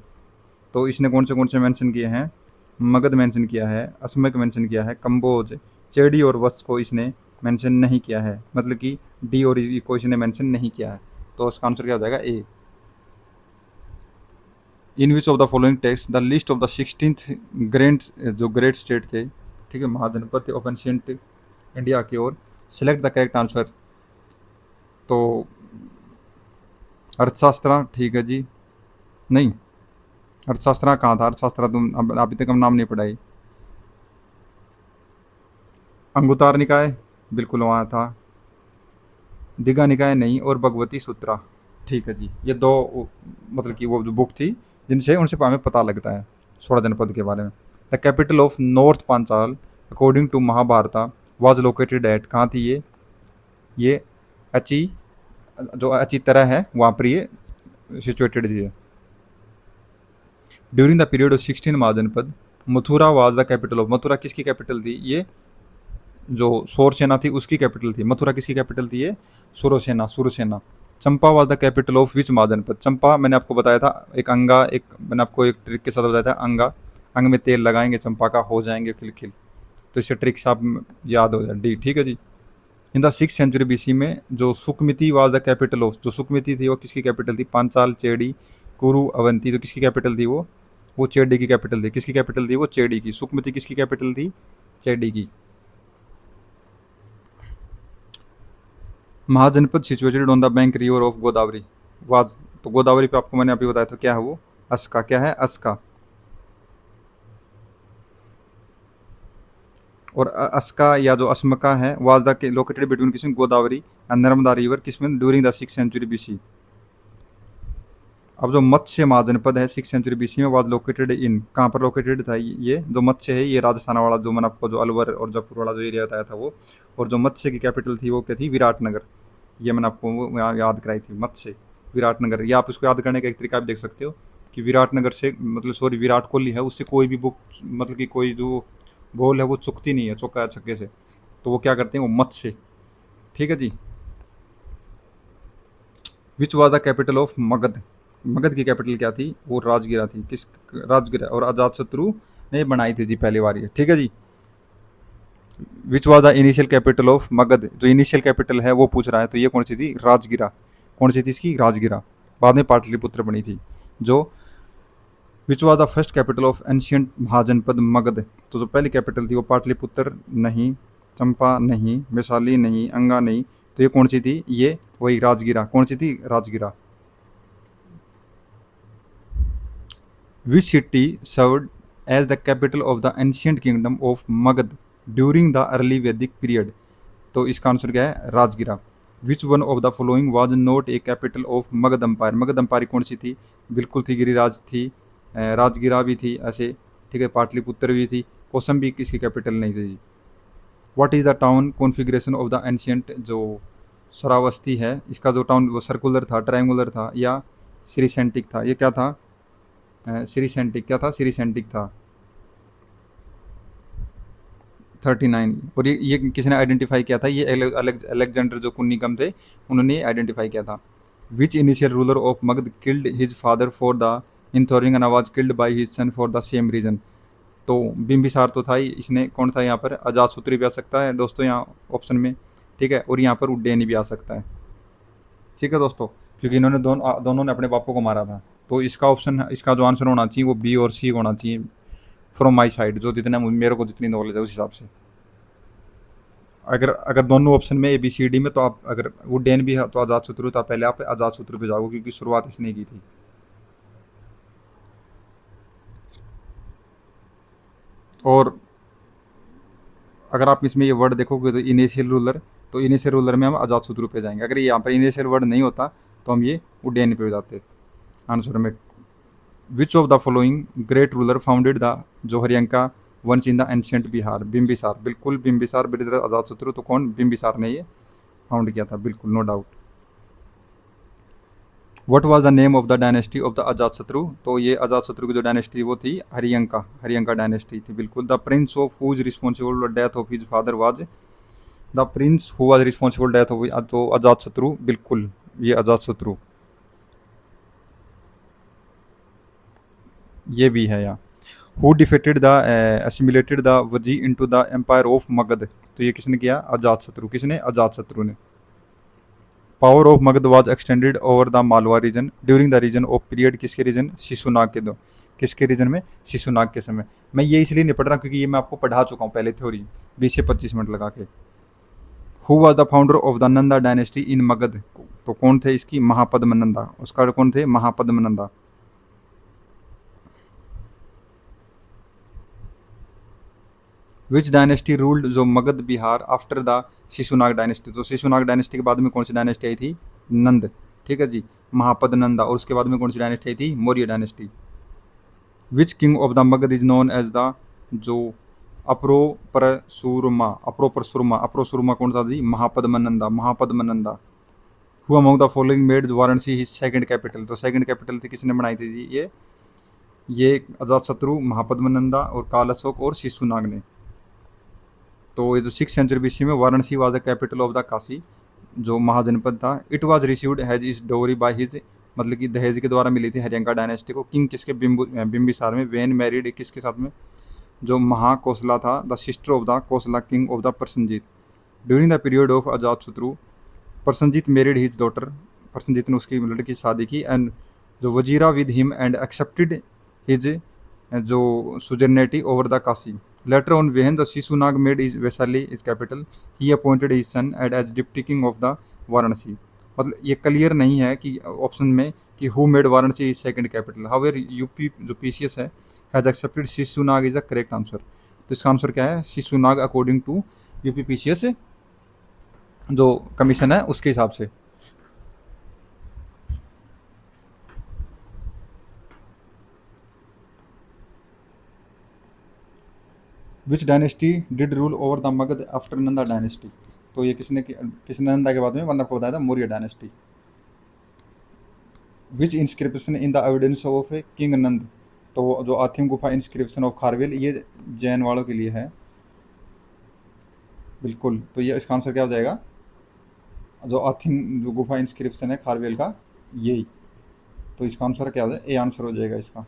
तो इसने कौन से mention किए हैं? Magadh mention किया है, असमक मेंशन किया है, कंबोज, चेडी और वत्स को इसने मेंशन नहीं किया है। मतलब कि डी और ई को इसने मेंशन नहीं किया है। तो उसका आंसर क्या हो जाएगा? A. In which of the following text the list of the 16th great, जो ग्रेट स्टेट थे, ठीक है, महाजनपद थे ऑफ एंशिएंट इंडिया की ओर, सिलेक्ट द करेक्ट आंसर। तो अर्थशास्त्र, ठीक है जी। नहीं, अर्थशास्त्र कहाँ था? अर्थशास्त्र तुम अभी तक हम नाम नहीं पढ़ाई। अंगुतार निकाय बिल्कुल वहाँ था। दिघा निकाय नहीं, और भगवती सूत्रा, ठीक है जी। ये दो मतलब कि वो जो बुक थी जिनसे उनसे हमें पता लगता है 16 जनपद के बारे में। The capital of north Panchala according to Mahabharata was located at? कहाँ थी ये अची, जो अची तरह है वहाँ पर ये सिचुएटेड थी। During the period of 16 Mahajanapada Mathura was the capital of? Mathura किसकी कैपिटल थी? ये जो सौरसेना थी उसकी कैपिटल थी। मथुरा किसकी कैपिटल थी? ये Surasena, Surasena. Champa was the capital of which Mahajanapada? Champa मैंने आपको बताया था एक अंगा, एक मैंने आपको एक ट्रिक के साथ बताया था, अंगा, अंग में तेल लगाएंगे चंपा का, हो जाएंगे खिलखिल। तो इससे ट्रिक से आप याद हो जाए, डी, ठीक है जी। In the 6th century BC में जो Suktimati was the capital of? जो सुकमिति थी वो किसकी कैपिटल थी? पांचाल, चेडी, कुरु, अवंती। तो किसकी कैपिटल थी वो चेडी की कैपिटल थी। किसकी कैपिटल थी? वो चेडी की। सुकमिति किसकी कैपिटल थी? चेडी की। Mahajanapada situated on the bank river of Godavari was? तो गोदावरी पे आपको मैंने अभी बताया था क्या है वो? अस्का। क्या है? अस्का। और अस्का या जो अस्मका है वाज द लोकेटेड बिटवीन किसमें? गोदावरी एंड नर्मदा रिवर, किसमें? During the 6th century BC। अब जो मत्स्य महाजनपद है 6th सेंचुरी BC में वाज लोकेटेड इन? कहाँ पर लोकेटेड था ये जो मत्स्य है? ये राजस्थान वाला जो मैंने आपको जो अलवर और जयपुर वाला जो एरिया बताया था वो। और जो मत्स्य की कैपिटल थी वो क्या थी? विराटनगर। ये मैंने आपको यहाँ याद कराई थी, मत्स्य, विराटनगर। या आप इसको याद करने का एक तरीका आप देख सकते हो कि विराटनगर से मतलब सॉरी विराट कोहली है उससे कोई भी बुक मतलब कि कोई जो बॉल है वो चुकती नहीं है चौका छक्के से। तो वो क्या करते हैं? वो मत्स्य, ठीक है जी। Which was the capital of Magadha? Magadha की कैपिटल क्या थी? वो राजगिरा थी। किस? राजगिरा। और अजातशत्रु ने बनाई थी जी पहली बार ये, ठीक है जी। Which was the initial capital of Magadha? जो इनिशियल कैपिटल है वो पूछ रहा है, तो ये कौन सी थी? राजगिरा। कौन सी थी इसकी? राजगिरा। बाद में पाटलिपुत्र बनी थी। जो which was the first capital of ancient Mahajanapada Magadha? तो जो पहली कैपिटल थी वो पाटलिपुत्र नहीं, चंपा नहीं, वैशाली नहीं, अंगा नहीं। तो ये कौन सी थी? ये वही राजगिरा। कौन सी थी? राजगिरा। Which city served as the capital of the ancient kingdom of Magad during the early Vedic period? तो इसका आंसर क्या है? Rajgira. Which one of the following was not a capital of Magadha empire? Magadha empire कौन सी थी? बिल्कुल थी, गिरिराज थी, राजगिरा भी थी ऐसे, ठीक है, पाटलिपुत्र भी थी, कौसम्बी किसकी कैपिटल नहीं थी जी। What is the town configuration of the ancient? जो श्रावस्ती है इसका जो टाउन वो सर्कुलर था, ट्रायंगुलर था या सिरिसेंटिक था? ये क्या था? सिरिसेंटिक। क्या था? सिरिसेंटिक था। 39। और ये किसने आइडेंटिफाई किया था? ये अलेक्जेंडर जो कुन्निकम थे उन्होंने आइडेंटिफाई किया था। Which initial ruler of Magadha killed his father for the enthroning and was killed by his son for the same reason? तो बिंबिसार तो था ही, इसने कौन था यहाँ पर, अजातशत्रु भी आ सकता है दोस्तों यहाँ ऑप्शन में, ठीक है, और यहाँ पर उज्जैनी भी आ सकता है, ठीक है दोस्तों, क्योंकि इन्होंने दोनों ने अपने बापों को मारा था। तो इसका ऑप्शन, इसका जो आंसर होना चाहिए वो बी और सी होना चाहिए, फ्रॉम माई साइड, जो जितना मेरे को जितनी नॉलेज है उस हिसाब से। अगर अगर दोनों ऑप्शन में ए बी सी डी में, तो आप अगर उड्डयन भी है तो अजातशत्रु था, पहले आप अजातशत्रु पे जाओगे क्योंकि शुरुआत इसने की थी। और अगर आप इसमें ये वर्ड देखोगे तो इनिशियल रूलर, तो इनिशियल रूलर में हम अजातशत्रु पे जाएंगे। अगर यहाँ पर इनिशियल वर्ड नहीं होता तो हम ये उड्डयन पे जाते आंसर में। विच of the following great ruler founded the जो हरियंका वंश in the ancient Bihar, Bimbisara, बिल्कुल बिंबिसार ब्रदर अजातशत्रु, तो कौन, बिंबिसार ने ये फाउंड किया था, बिल्कुल no doubt. What was the name of the dynasty of the Ajatashatru, तो ये अजातशत्रु की जो डायनेस्टी वो थी हरियंका, हरियंका डायनेस्टी थी, बिल्कुल। The prince of whose responsible death of his father was, the prince who was responsible death of, तो अजातशत्रु, बिल्कुल ये अजातशत्रु, ये भी है यहाँ। Who defeated the assimilated the Vajji into the empire of Magadha, तो ये किसने किया, अजातशत्रु, किसने, अजातशत्रु ने। Power of Magadh was extended over the Malwa region during the region of period, किसके रीजन, शिशुनाग के दो, किसके रीजन में, शिशुनाग के समय। मैं ये इसलिए नहीं पढ़ रहा क्योंकि ये मैं आपको पढ़ा चुका हूँ पहले थ्योरी, 20 से 25 मिनट लगा के। Who was the founder of the Nanda dynasty in Magadha, तो कौन थे इसकी, महापद्म नंदा, उसका कौन थे, Mahapadma Nanda. Which dynasty ruled जो Magadha Bihar after the Shishunaga dynasty, तो शिशुनाग डायनेस्टी के बाद में कौन सी डायनेस्टी आई थी, नंद, ठीक है जी, महापद नंदा, और उसके बाद में कौन सी डायनेस्टी आई थी, Maurya dynasty. Which king of the Magadha is known as the जो अप्रोपरसुरमा, अप्रोपरसुरमा, अप्रोसुरमा कौन सा जी, Mahapadmananda, Mahapadmananda. Who among the following made Varanasi his second capital, तो सेकंड कैपिटल थी किसने बनाई थी जी, ये अजातशत्रु, महापद्मनंदा और काल अशोक और शिशुनाग ने। तो ये जो 6 सेंचुरी बीसी में Varanasi was the capital of the Kashi, जो महाजनपद था। It was received has is डोरी बाय हिज, मतलब कि दहेज के द्वारा मिली थी हरियंका डायनेस्टी को, किंग किसके, बिंबिसार में। वेन मैरिड किसके साथ में, जो महाकोसला था, the sister of the Kosala king of the Prasenajit. During the period of Ajatashatru Prasenajit married his daughter, Prasenajit ने उसकी लड़की शादी की, एंड जो Vajira with him and accepted his जो suzerainty over the Kashi. Later on when the Shishunaga made his Vaishali his capital, he appointed his son एड as deputy king of the Varanasi. मतलब ये क्लियर नहीं है कि ऑप्शन में कि who made Varanasi is second capital, however UP जो पीसीएस है has accepted Shishunaga is the correct answer. तो इसका आंसर क्या है, Shishunaga, according to UP PCS जो कमीशन है उसके हिसाब से। Which dynasty did rule over the Magadha after Nanda dynasty, तो ये किसने नंदा के बाद में, मैंने आपको बताया था Maurya dynasty. Which inscription in the evidence of a king Nanda, तो जो आथिम गुफा इंस्क्रिप्शन ऑफ खारवेल, ये जैन वालों के लिए है, बिल्कुल। तो ये इसका आंसर क्या हो जाएगा, जो आथिम जो गुफा इंस्क्रिप्शन है खारवेल का, यही। तो इसका आंसर क्या हो जाएगा, ए आंसर हो जाएगा इसका।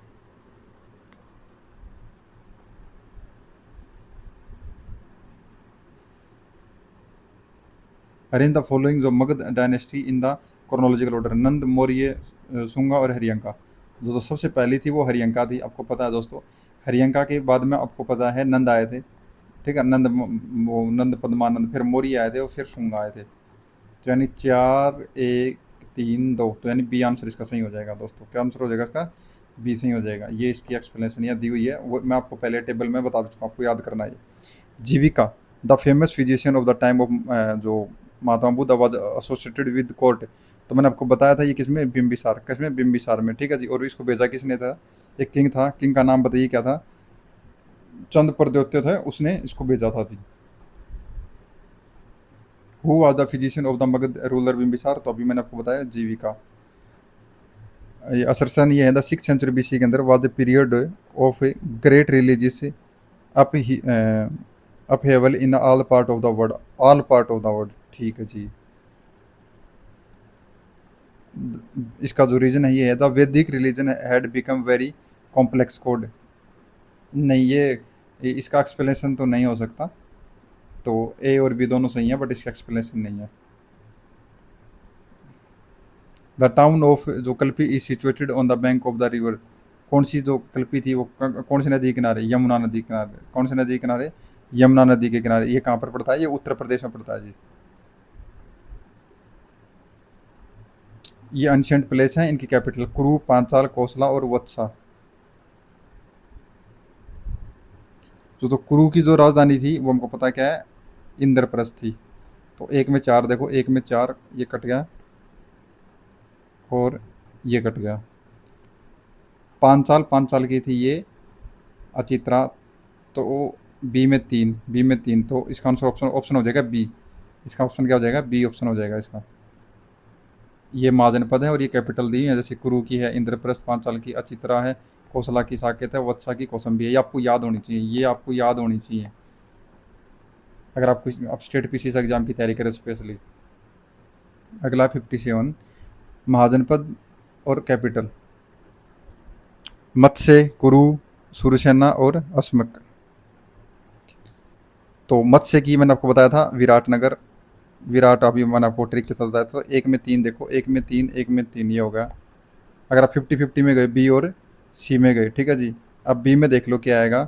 अरेंज द फॉलोइंग जो Magadha dynasty in the chronological order, Nanda, Maurya, Sunga और हरियंका। जो सबसे पहली थी वो हरियंका थी, आपको पता है दोस्तों। हरियंका के बाद में आपको पता है नंद आए थे, ठीक है, नंद, वो नंद पद्मानंद, फिर मौर्य आए थे और फिर शुंगा आए थे। तो यानी 4 1 3 2, तो यानी बी आंसर इसका सही हो जाएगा दोस्तों। क्या आंसर हो जाएगा इसका, बी सही हो जाएगा। ये इसकी एक्सप्लेनेशन यहाँ दी हुई है, वो मैं आपको पहले टेबल में बता चुका हूँ, आपको याद करना है। Jivaka, the famous physician of the time of जो Mahatma Buddha was associated with court, तो मैंने आपको बताया था ये किसमें, बिंबिसार, किसमें, बिंबिसार में, ठीक है जी। और इसको भेजा किसने था, एक किंग था, किंग का नाम बताइए क्या था, चंद प्रद्योत्य थे, उसने इसको भेजा था जी। Who was the physician of the Magadha ruler Bimbisara, तो अभी मैंने आपको बताया जीविका। ये असरसन ये है द 6 सेंचुरी बीसी के अंदर was the period of a great religious up upheaval in all part of the world, all part of the world, ठीक है जी। इसका जो रीजन है ये है द वैदिक religion had become very complex code, नहीं, ये इसका एक्सप्लेनेशन तो नहीं हो सकता। तो ए और बी दोनों सही है, बट इसका एक्सप्लेनेशन नहीं है। द टाउन ऑफ जो Kalpi is situated on the bank of the river. कौन सी जो कल्पी थी वो कौन सी नदी के किनारे? यमुना नदी के किनारे। कौन सी नदी के किनारे? यमुना नदी के किनारे। ये कहाँ पर पड़ता है? ये उत्तर प्रदेश में पड़ता है जी। ये एंशियंट प्लेस है, इनकी कैपिटल कुरु, पांचाल, कौशला और वत्सा। तो कुरु की जो राजधानी थी वो हमको पता है क्या है? इंद्रप्रस्थ थी। तो एक में चार देखो, एक में चार, ये कट गया और ये कट गया। पांचाल, पांचाल की थी ये अचित्रा। तो बी में तीन, बी में तीन, तो इसका आंसर ऑप्शन ऑप्शन हो जाएगा बी। इसका ऑप्शन क्या हो जाएगा? बी ऑप्शन हो जाएगा इसका। ये महाजनपद है और ये कैपिटल दी है, जैसे कुरु की है इंद्रप्रस्थ, पांचाल की अचित्रा है, कौशला की साकेत है, वत्सा की कौसंबी है। ये आपको याद होनी चाहिए, ये आपको याद होनी चाहिए अगर आप स्टेट पीसीएस एग्जाम की तैयारी करें स्पेशली। अगला 57, महाजनपद और कैपिटल। मत्स्य, कुरु, सुरसेना और अस्मक। तो मत्स्य की मैंने आपको बताया था विराटनगर। विराट अभी मैंने आपको ट्रिक के साथ बताया था। तो एक में तीन देखो, एक में तीन, एक में तीन, ये होगा। अगर आप 50-50 में गए, बी और सी में गए, ठीक है जी। अब बी में देख लो क्या आएगा।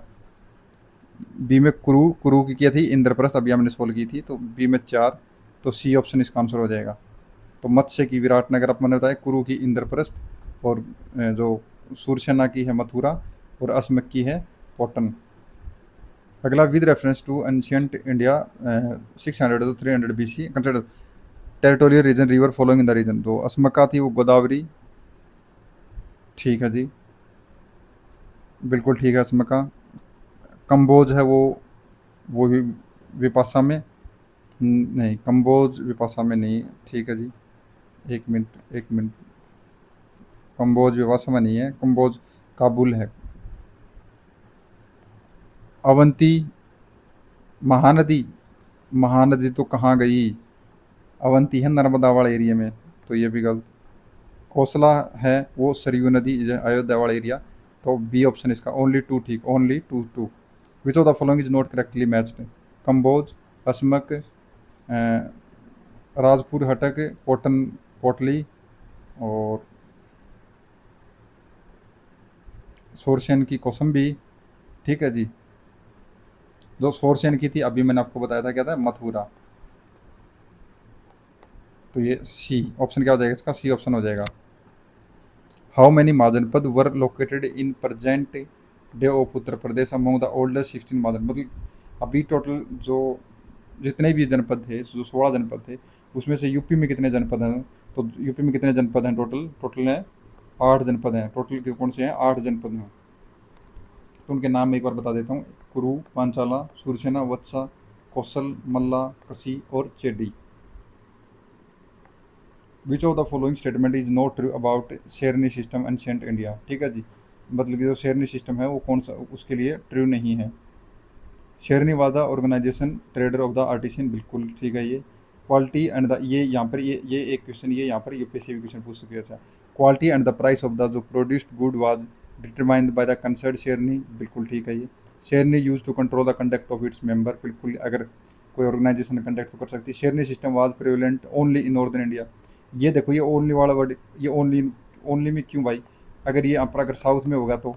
बी में कुरु, कुरु की क्या थी? इंद्रप्रस्थ, अभी हमने सोल्व की थी। तो बी में चार, तो सी ऑप्शन इसका आंसर हो जाएगा। तो मत्स्य की विराटनगर अपन ने बताया, कुरु की इंद्रप्रस्थ, और जो सूरसेना की है मथुरा, और अस्मक की है पोटन। अगला, with reference to ancient India 600 to 300 BC consider territorial region river following in the region. तो अस्मका थी वो गोदावरी, ठीक है जी, बिल्कुल ठीक है अस्मका। कंबोज है वो भी विपाशा में। नहीं, कंबोज विपाशा में नहीं, ठीक है जी। एक मिनट, एक मिनट, कंबोज विपाशा में नहीं है, कंबोज काबुल है। अवंती, महानदी, महानदी तो कहाँ गई? अवंती है नर्मदा वाले एरिया में, तो ये भी गलत। कौशला है वो सरयू नदी, अयोध्या वाला एरिया। तो बी ऑप्शन इसका, ओनली टू ठीक, only two two. Which of the following is not correctly matched? Kamboja, Asmaka, Rajapura Hataka, Potana, Potali और सोरसेन की कौसंबी, ठीक है जी। जो सोरसेन की थी अभी मैंने आपको बताया था क्या था? मथुरा। तो ये सी ऑप्शन क्या हो जाएगा इसका? सी ऑप्शन हो जाएगा। How many Mahajanapada were located in present day of Uttar Pradesh among the oldest 16 Mahajanapada? मतलब अभी टोटल जो जितने भी जनपद थे, जो 16 जनपद थे, उसमें से यूपी में कितने जनपद हैं? तो यूपी में कितने जनपद हैं? टोटल टोटल है 8 जनपद हैं। टोटल कौन से हैं? 8 जनपद हैं। तो उनके नाम मैं एक बार बता देता हूँ। कुरु, पांचाला, सुरसेना, वत्सा, कौशल, मल्ला, कसी और Chedi. Which of the following statement is not true about shreni system ancient India? ठीक है जी, मतलब कि जो शेरनी सिस्टम है वो कौन सा, उसके लिए ट्रू नहीं है। Shreni was a organization trader of the artisan, बिल्कुल ठीक है ये। क्वालिटी एंड द, ये यहाँ पर ये एक क्वेश्चन, ये यहाँ पर यूपीएससी भी क्वेश्चन पूछ सकते हैं। अच्छा, quality and the price of the जो produced good was determined by the concern शेरनी, बिल्कुल ठीक है ये। शेरनी used to control the conduct of its member, बिल्कुल, अगर कोई ऑर्गेनाइजेशन कंडक्ट तो कर सकती है। शेरनी system was prevalent only in northern India. ये देखो, ये ओनली वाला वर्ड, ये ओनली, ओनली में क्यों भाई? अगर ये यहाँ पर अगर साउथ में होगा तो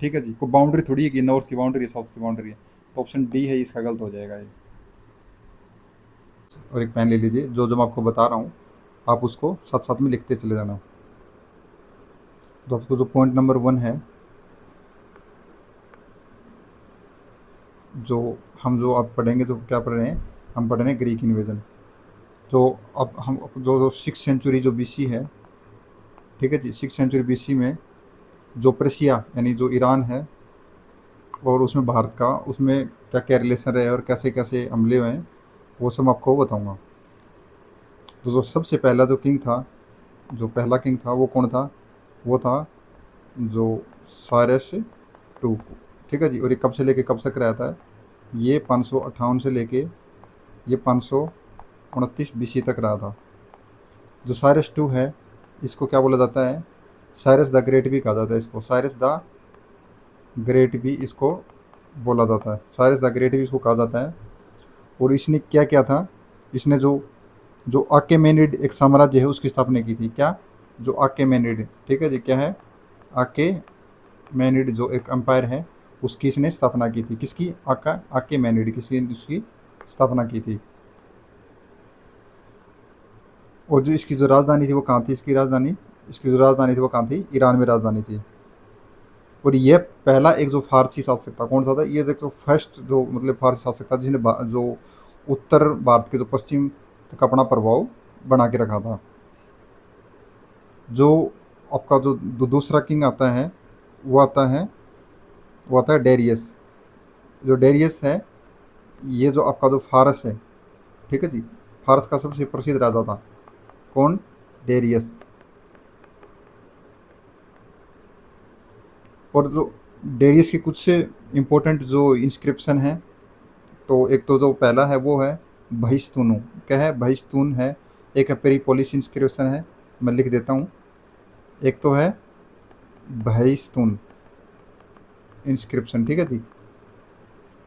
ठीक है जी, कोई बाउंड्री थोड़ी है कि नॉर्थ की बाउंड्री है, साउथ की बाउंड्री है। तो ऑप्शन डी है इसका गलत हो जाएगा ये। और एक पेन ले लीजिए, जो जो मैं आपको बता रहा हूँ आप उसको साथ साथ में लिखते चले जाना। तो आपको जो पॉइंट नंबर 1 है, जो हम जो आप पढ़ेंगे, तो क्या पढ़ रहे हैं? हम पढ़ रहे हैं ग्रीक इन्वेजन। तो अब हम जो जो 6th सेंचुरी जो बीसी है, ठीक है जी, 6th सेंचुरी बीसी में जो प्रसिया यानी जो ईरान है और उसमें भारत का, उसमें क्या क्या रिलेशन रहे और कैसे कैसे हमले हुए हैं, वो सब मैं आपको बताऊँगा। तो जो सबसे पहला जो किंग था, जो पहला किंग था वो कौन था? वो था जो साइरस टू, ठीक है जी। और ये कब से लेके कब तक रहता है? ये 558 से लेके ये 529 BC तक रहा था। जो साइरस टू है, इसको क्या बोला जाता है? साइरस द ग्रेट भी कहा जाता है इसको, साइरस द ग्रेट भी इसको बोला जाता है, साइरस द ग्रेट भी इसको कहा जाता है। और इसने क्या किया था, इसने जो जो आकेमेनिड एक साम्राज्य है उसकी स्थापना की थी। क्या? जो आकेमेनिड, ठीक है जी, क्या है? आकेमेनिड जो एक एम्पायर है उसकी इसने स्थापना की थी। किसकी? आकेमेनिड किसकी उसकी स्थापना की थी। और जो इसकी जो राजधानी थी वो कहाँ थी? इसकी जो राजधानी थी वो कहाँ थी? ईरान में राजधानी थी। और ये पहला एक जो फारसी शासक था, कौन सा था ये? देखो फर्स्ट जो मतलब फारसी शासक था जिसने जो उत्तर भारत के जो पश्चिम तक अपना प्रभाव बना के रखा था। जो आपका जो दूसरा किंग आता है वो आता है डेरियस। जो डेरियस है ये जो आपका जो फारस है, ठीक है जी, फारस का सबसे प्रसिद्ध राजा था। कौन? डेरियस। और जो डेरियस की कुछ इम्पोर्टेंट जो इंस्क्रिप्शन है, तो एक तो जो पहला है वो है बहिस्तुनु। क्या है? बहिस्तून है। एक पेरीपोलिस इंस्क्रिप्शन है, मैं लिख देता हूँ। एक तो है बहिस्तून इंस्क्रिप्शन, ठीक है जी।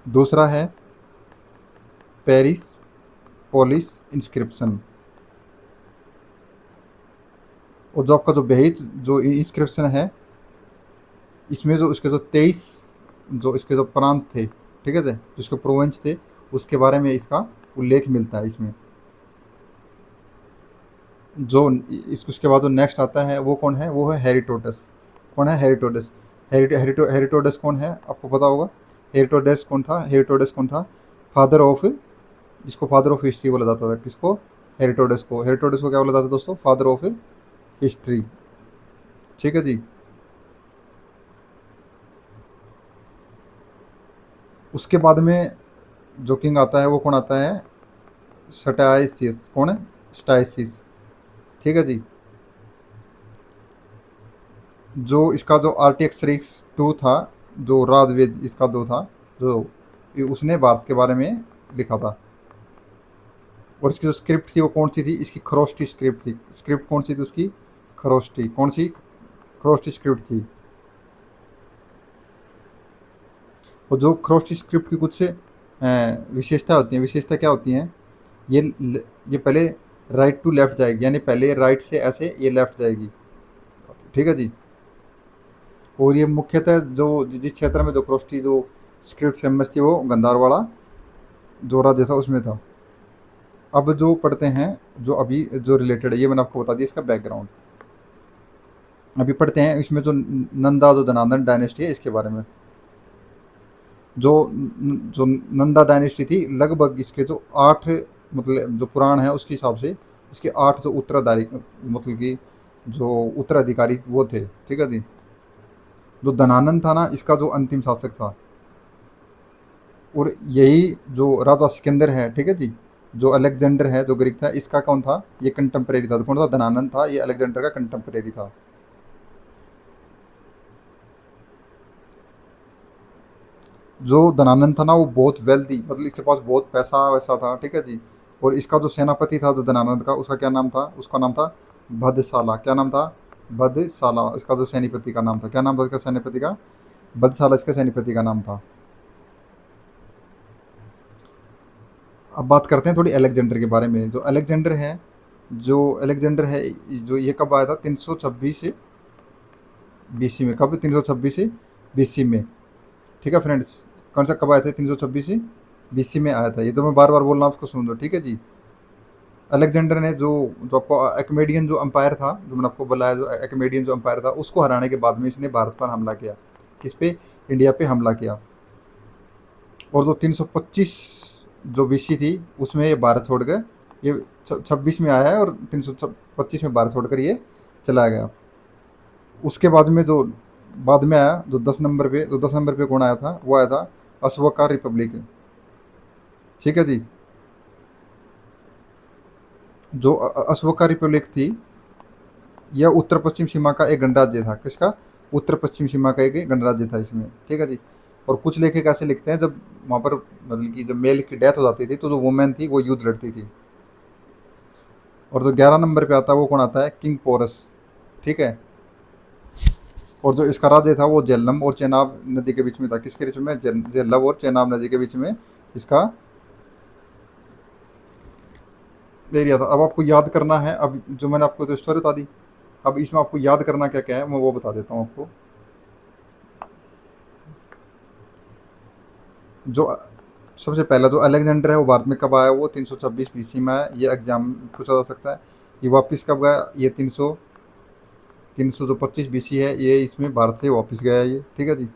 दूसरा है पेरिस पोलिस इंस्क्रिप्शन। और जो आपका जो बहित जो इंस्क्रिप्शन है इसमें जो इसके जो 23 जो इसके जो प्रांत थे, ठीक है थे, जिसके प्रोविंस थे, उसके बारे में इसका उल्लेख मिलता है इसमें। जो इस उसके बाद जो नेक्स्ट आता है वो कौन है? वो है हेरिटोटस। कौन है? हेरिटोटस। हेरिटोटस कौन है आपको पता होगा? हेरिटोटस कौन था? हेरिटोटस कौन था? फादर ऑफ, जिसको फादर ऑफ हिस्ट्री बोला जाता था। किसको? हेरिटोटस को। हेरिटोटस को क्या बोला जाता था दोस्तों? फादर ऑफ हिस्ट्री, ठीक है जी। उसके बाद में जो किंग आता है वो कौन आता है? स्टाइसिस। कौन है? स्टाइसिस, ठीक है जी। जो इसका जो आर्टियक्सरिक्स टू था, जो राजवेद इसका दो था, जो उसने भारत के बारे में लिखा था। और इसकी जो स्क्रिप्ट थी वो कौन सी थी? इसकी खरोष्टी स्क्रिप्ट थी। स्क्रिप्ट कौन सी थी उसकी? खरोष्टी। कौन सी? खरोष्टी स्क्रिप्ट थी। और जो खरोष्टी स्क्रिप्ट की कुछ विशेषता होती हैं, विशेषता क्या होती हैं? ये ये पहले राइट टू लेफ्ट जाएगी, यानी पहले राइट से ऐसे ये लेफ्ट जाएगी, ठीक है जी। और ये मुख्यतः जो जिस क्षेत्र में जो खरोष्टी जो स्क्रिप्ट फेमस थी वो गंधारवाड़ा जो राज्य था उसमें था। अब जो पढ़ते हैं जो अभी जो रिलेटेड है, ये मैंने आपको बता दिया इसका बैकग्राउंड। अभी पढ़ते हैं इसमें जो नंदा जो धनानंद डायनेस्टी है इसके बारे में। जो जो नंदा डायनेस्टी थी, लगभग इसके जो 8 मतलब जो पुराण है उसके हिसाब से इसके 8 जो उत्तराधारी मतलब कि जो उत्तराधिकारी वो थे, ठीक है जी। जो धनानंद था ना इसका जो अंतिम शासक था। और यही जो राजा सिकंदर है, ठीक है जी, जो अलेक्जेंडर है जो ग्रीक था, इसका कौन था? ये कंटेम्परेरी था। तो कौन था? धनानंद था, ये अलेक्जेंडर का कंटेम्परेरी था। जो धनानंद था ना वो बहुत वेल्दी, मतलब इसके पास बहुत पैसा वैसा था, ठीक है जी। और इसका जो सेनापति था जो धनानंद का, उसका क्या नाम था? उसका नाम था भद्रशाला। क्या नाम था? भद्रशाला। इसका जो सेनापति का नाम था, क्या नाम था इसका सेनापति का? भद्रशाला इसका सेनापति का नाम था। अब बात करते हैं थोड़ी अलेक्जेंडर के बारे में। जो अलेक्जेंडर है, जो ये कब आया था? 326 बीसी में। कब? 326 बीसी में, ठीक है फ्रेंड्स। कौन सा कब आया था? 326 बीसी में आया था। ये जो मैं बार बार बोल रहा हूँ उसको सुन लो, ठीक है जी। अलेक्जेंडर ने जो जो आपको एक्मेडियन जो अंपायर था, जो मैंने आपको बताया, जो एक्मेडियन जो अंपायर था उसको हराने के बाद में इसने भारत पर हमला किया। किस पे? इंडिया पे हमला किया। और जो 325 जो बीसी थी उसमें ये भारत छोड़ गए। ये 26 में आया है और 325 में भारत छोड़कर ये चला गया। उसके बाद में जो बाद में आया जो 10 नंबर पे कौन आया था? वो आया था अशोका रिपब्लिक, ठीक है जी। जो अशोका रिपब्लिक थी यह उत्तर पश्चिम सीमा का एक गणराज्य था। किसका? उत्तर पश्चिम सीमा का एक गणराज्य था इसमें, ठीक है जी। और कुछ लेखक ऐसे लिखते हैं जब वहाँ पर मतलब कि जब मेल की डेथ हो जाती थी तो जो वुमेन थी वो युद्ध लड़ती थी। और जो 11 नंबर पे आता है वो कौन आता है? किंग पोरस, ठीक है। और जो इसका राज्य था वो झेलम और चेनाब नदी के बीच में था। किसके बीच में? झेलम और चेनाब नदी के बीच में इसका एरिया था। अब आपको याद करना है, अब जो मैंने आपको तो स्टोरी बता दी, अब इसमें आपको याद करना क्या क्या है मैं वो बता देता हूँ आपको। जो सबसे पहला जो अलेक्जेंडर है वो भारत में कब आया? वो 326 बीसी में आया। ये एग्जाम पूछा जा सकता है। ये वापस कब गया? ये 300 जो 25 बीसी है ये इसमें भारत से वापस गया है ये, ठीक है जी।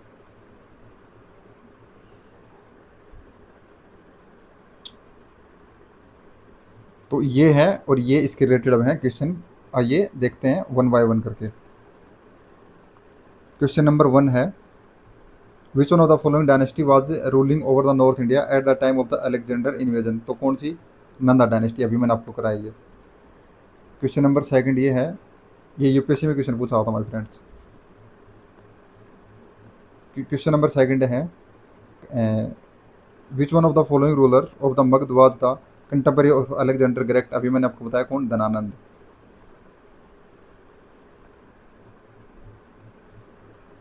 तो ये है, और ये इसके रिलेटेड अब है क्वेश्चन। आइए देखते हैं वन बाय वन करके। क्वेश्चन नंबर 1 है, which one of the following dynasty was ruling over the north India at the time of the Alexander invasion? तो कौन सी? नंदा डायनेस्टी, अभी मैंने आपको कराई है। क्वेश्चन नंबर सेकंड ये है, ये यूपीएससी में क्वेश्चन पूछा होता my friends. Question number second है, which one of the following ruler of the Magadha was the contemporary of Alexander Great? अभी मैंने आपको बताया कौन? Dhanananda.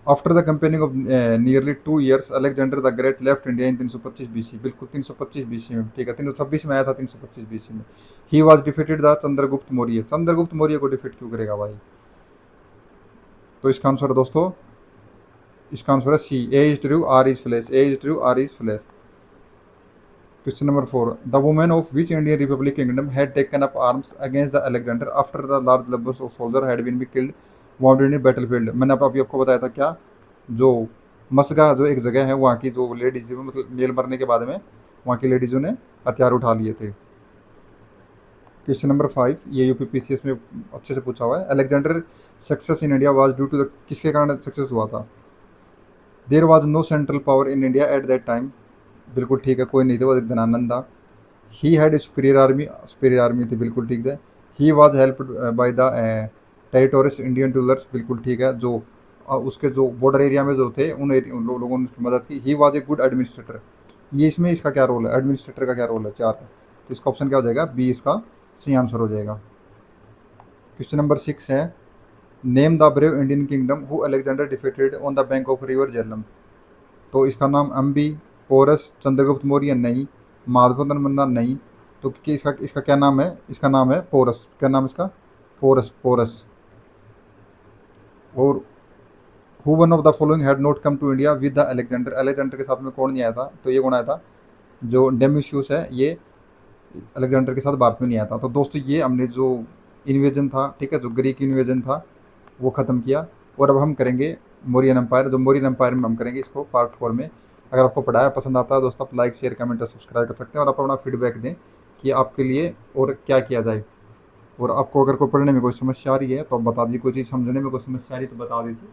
After the campaigning of nearly 2 years Alexander the Great left India in 325 BC. बिल्कुल 325 BC में, ठीक है। 326 में आया था, 325 बीसी में। He was defeated the Chandragupta Maurya. Chandragupta Maurya को डिफीट क्यों करेगा भाई? तो इसका आंसर है दोस्तों, इसका आंसर है C, A is true R is false. A is true R is false. Question number 4, the women of which Indian republic kingdom had taken up arms against the Alexander after the large numbers of soldier had been be killed wounded in battlefield? मैंने अब अभी आपको बताया था क्या, जो मसगा जो एक जगह है वहाँ की जो लेडीज, मतलब मेल मरने के बाद में वहाँ की लेडीज़ों ने हथियार उठा लिए थे। क्वेश्चन नंबर 5, ये यूपीपीसीएस में अच्छे से पूछा हुआ है। Alexander success in India was due to the, किसके कारण सक्सेस हुआ था? There was no central power in India at that time. बिल्कुल ठीक है, कोई नहीं थे, वो एक धनानंद था। ही हैड सुपीरियर आर्मी थी, बिल्कुल ठीक है। He was helped by the territorial Indian rulers, बिल्कुल ठीक है। जो उसके जो बॉर्डर एरिया में जो थे उन लोगों ने उसकी मदद की। He was a good administrator. ये इसमें इसका क्या रोल है? एडमिनिस्ट्रेटर का क्या रोल है? 4 का। तो इसका ऑप्शन क्या हो जाएगा? बी इसका सही आंसर हो जाएगा। क्वेश्चन नंबर 6 है, name the brave Indian kingdom who Alexander defeated on the bank of river Jhelum? तो इसका नाम अम्बी, पोरस, चंद्रगुप्त मौर्य नहीं, माधवपतन मन्ना नहीं। तो इसका इसका क्या नाम है? इसका नाम है पोरस। क्या नाम है इसका? पोरस, पोरस। और who one of the following had not come to India with the Alexander? Alexander के साथ में कौन नहीं आया था? तो ये कौन आया था? जो डेमिशियस है ये अलेक्जेंडर के साथ भारत में नहीं आया था। तो दोस्तों ये हमने जो इन्वेजन था, ठीक है, जो ग्रीक इन्वेजन था वो ख़त्म किया। और अब हम करेंगे मौर्यन एम्पायर। जो मौर्यन एम्पायर में हम करेंगे इसको पार्ट 4 में। अगर आपको पढ़ाया पसंद आता है दोस्तों, आप लाइक शेयर कमेंट और सब्सक्राइब कर सकते हैं, और आप अपना फीडबैक दें कि आपके लिए और क्या किया जाए। और आपको अगर कोई पढ़ने में कोई समस्या आ रही है तो आप बता दीजिए, कोई चीज़ समझने में कोई समस्या आ रही है तो बता दीजिए,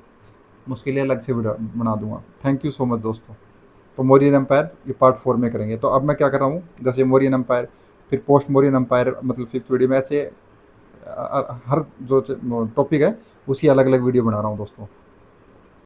मैं उसके लिए अलग से बना दूंगा। थैंक यू सो मच दोस्तों। तो मौर्यन एम्पायर ये पार्ट 4 में करेंगे। तो अब मैं क्या कर रहा हूँ, जैसे मौर्यन एम्पायर, फिर पोस्ट मौर्यन एम्पायर, मतलब 5th वीडियो में, ऐसे हर जो टॉपिक है उसकी अलग अलग वीडियो बना रहा हूँ दोस्तों।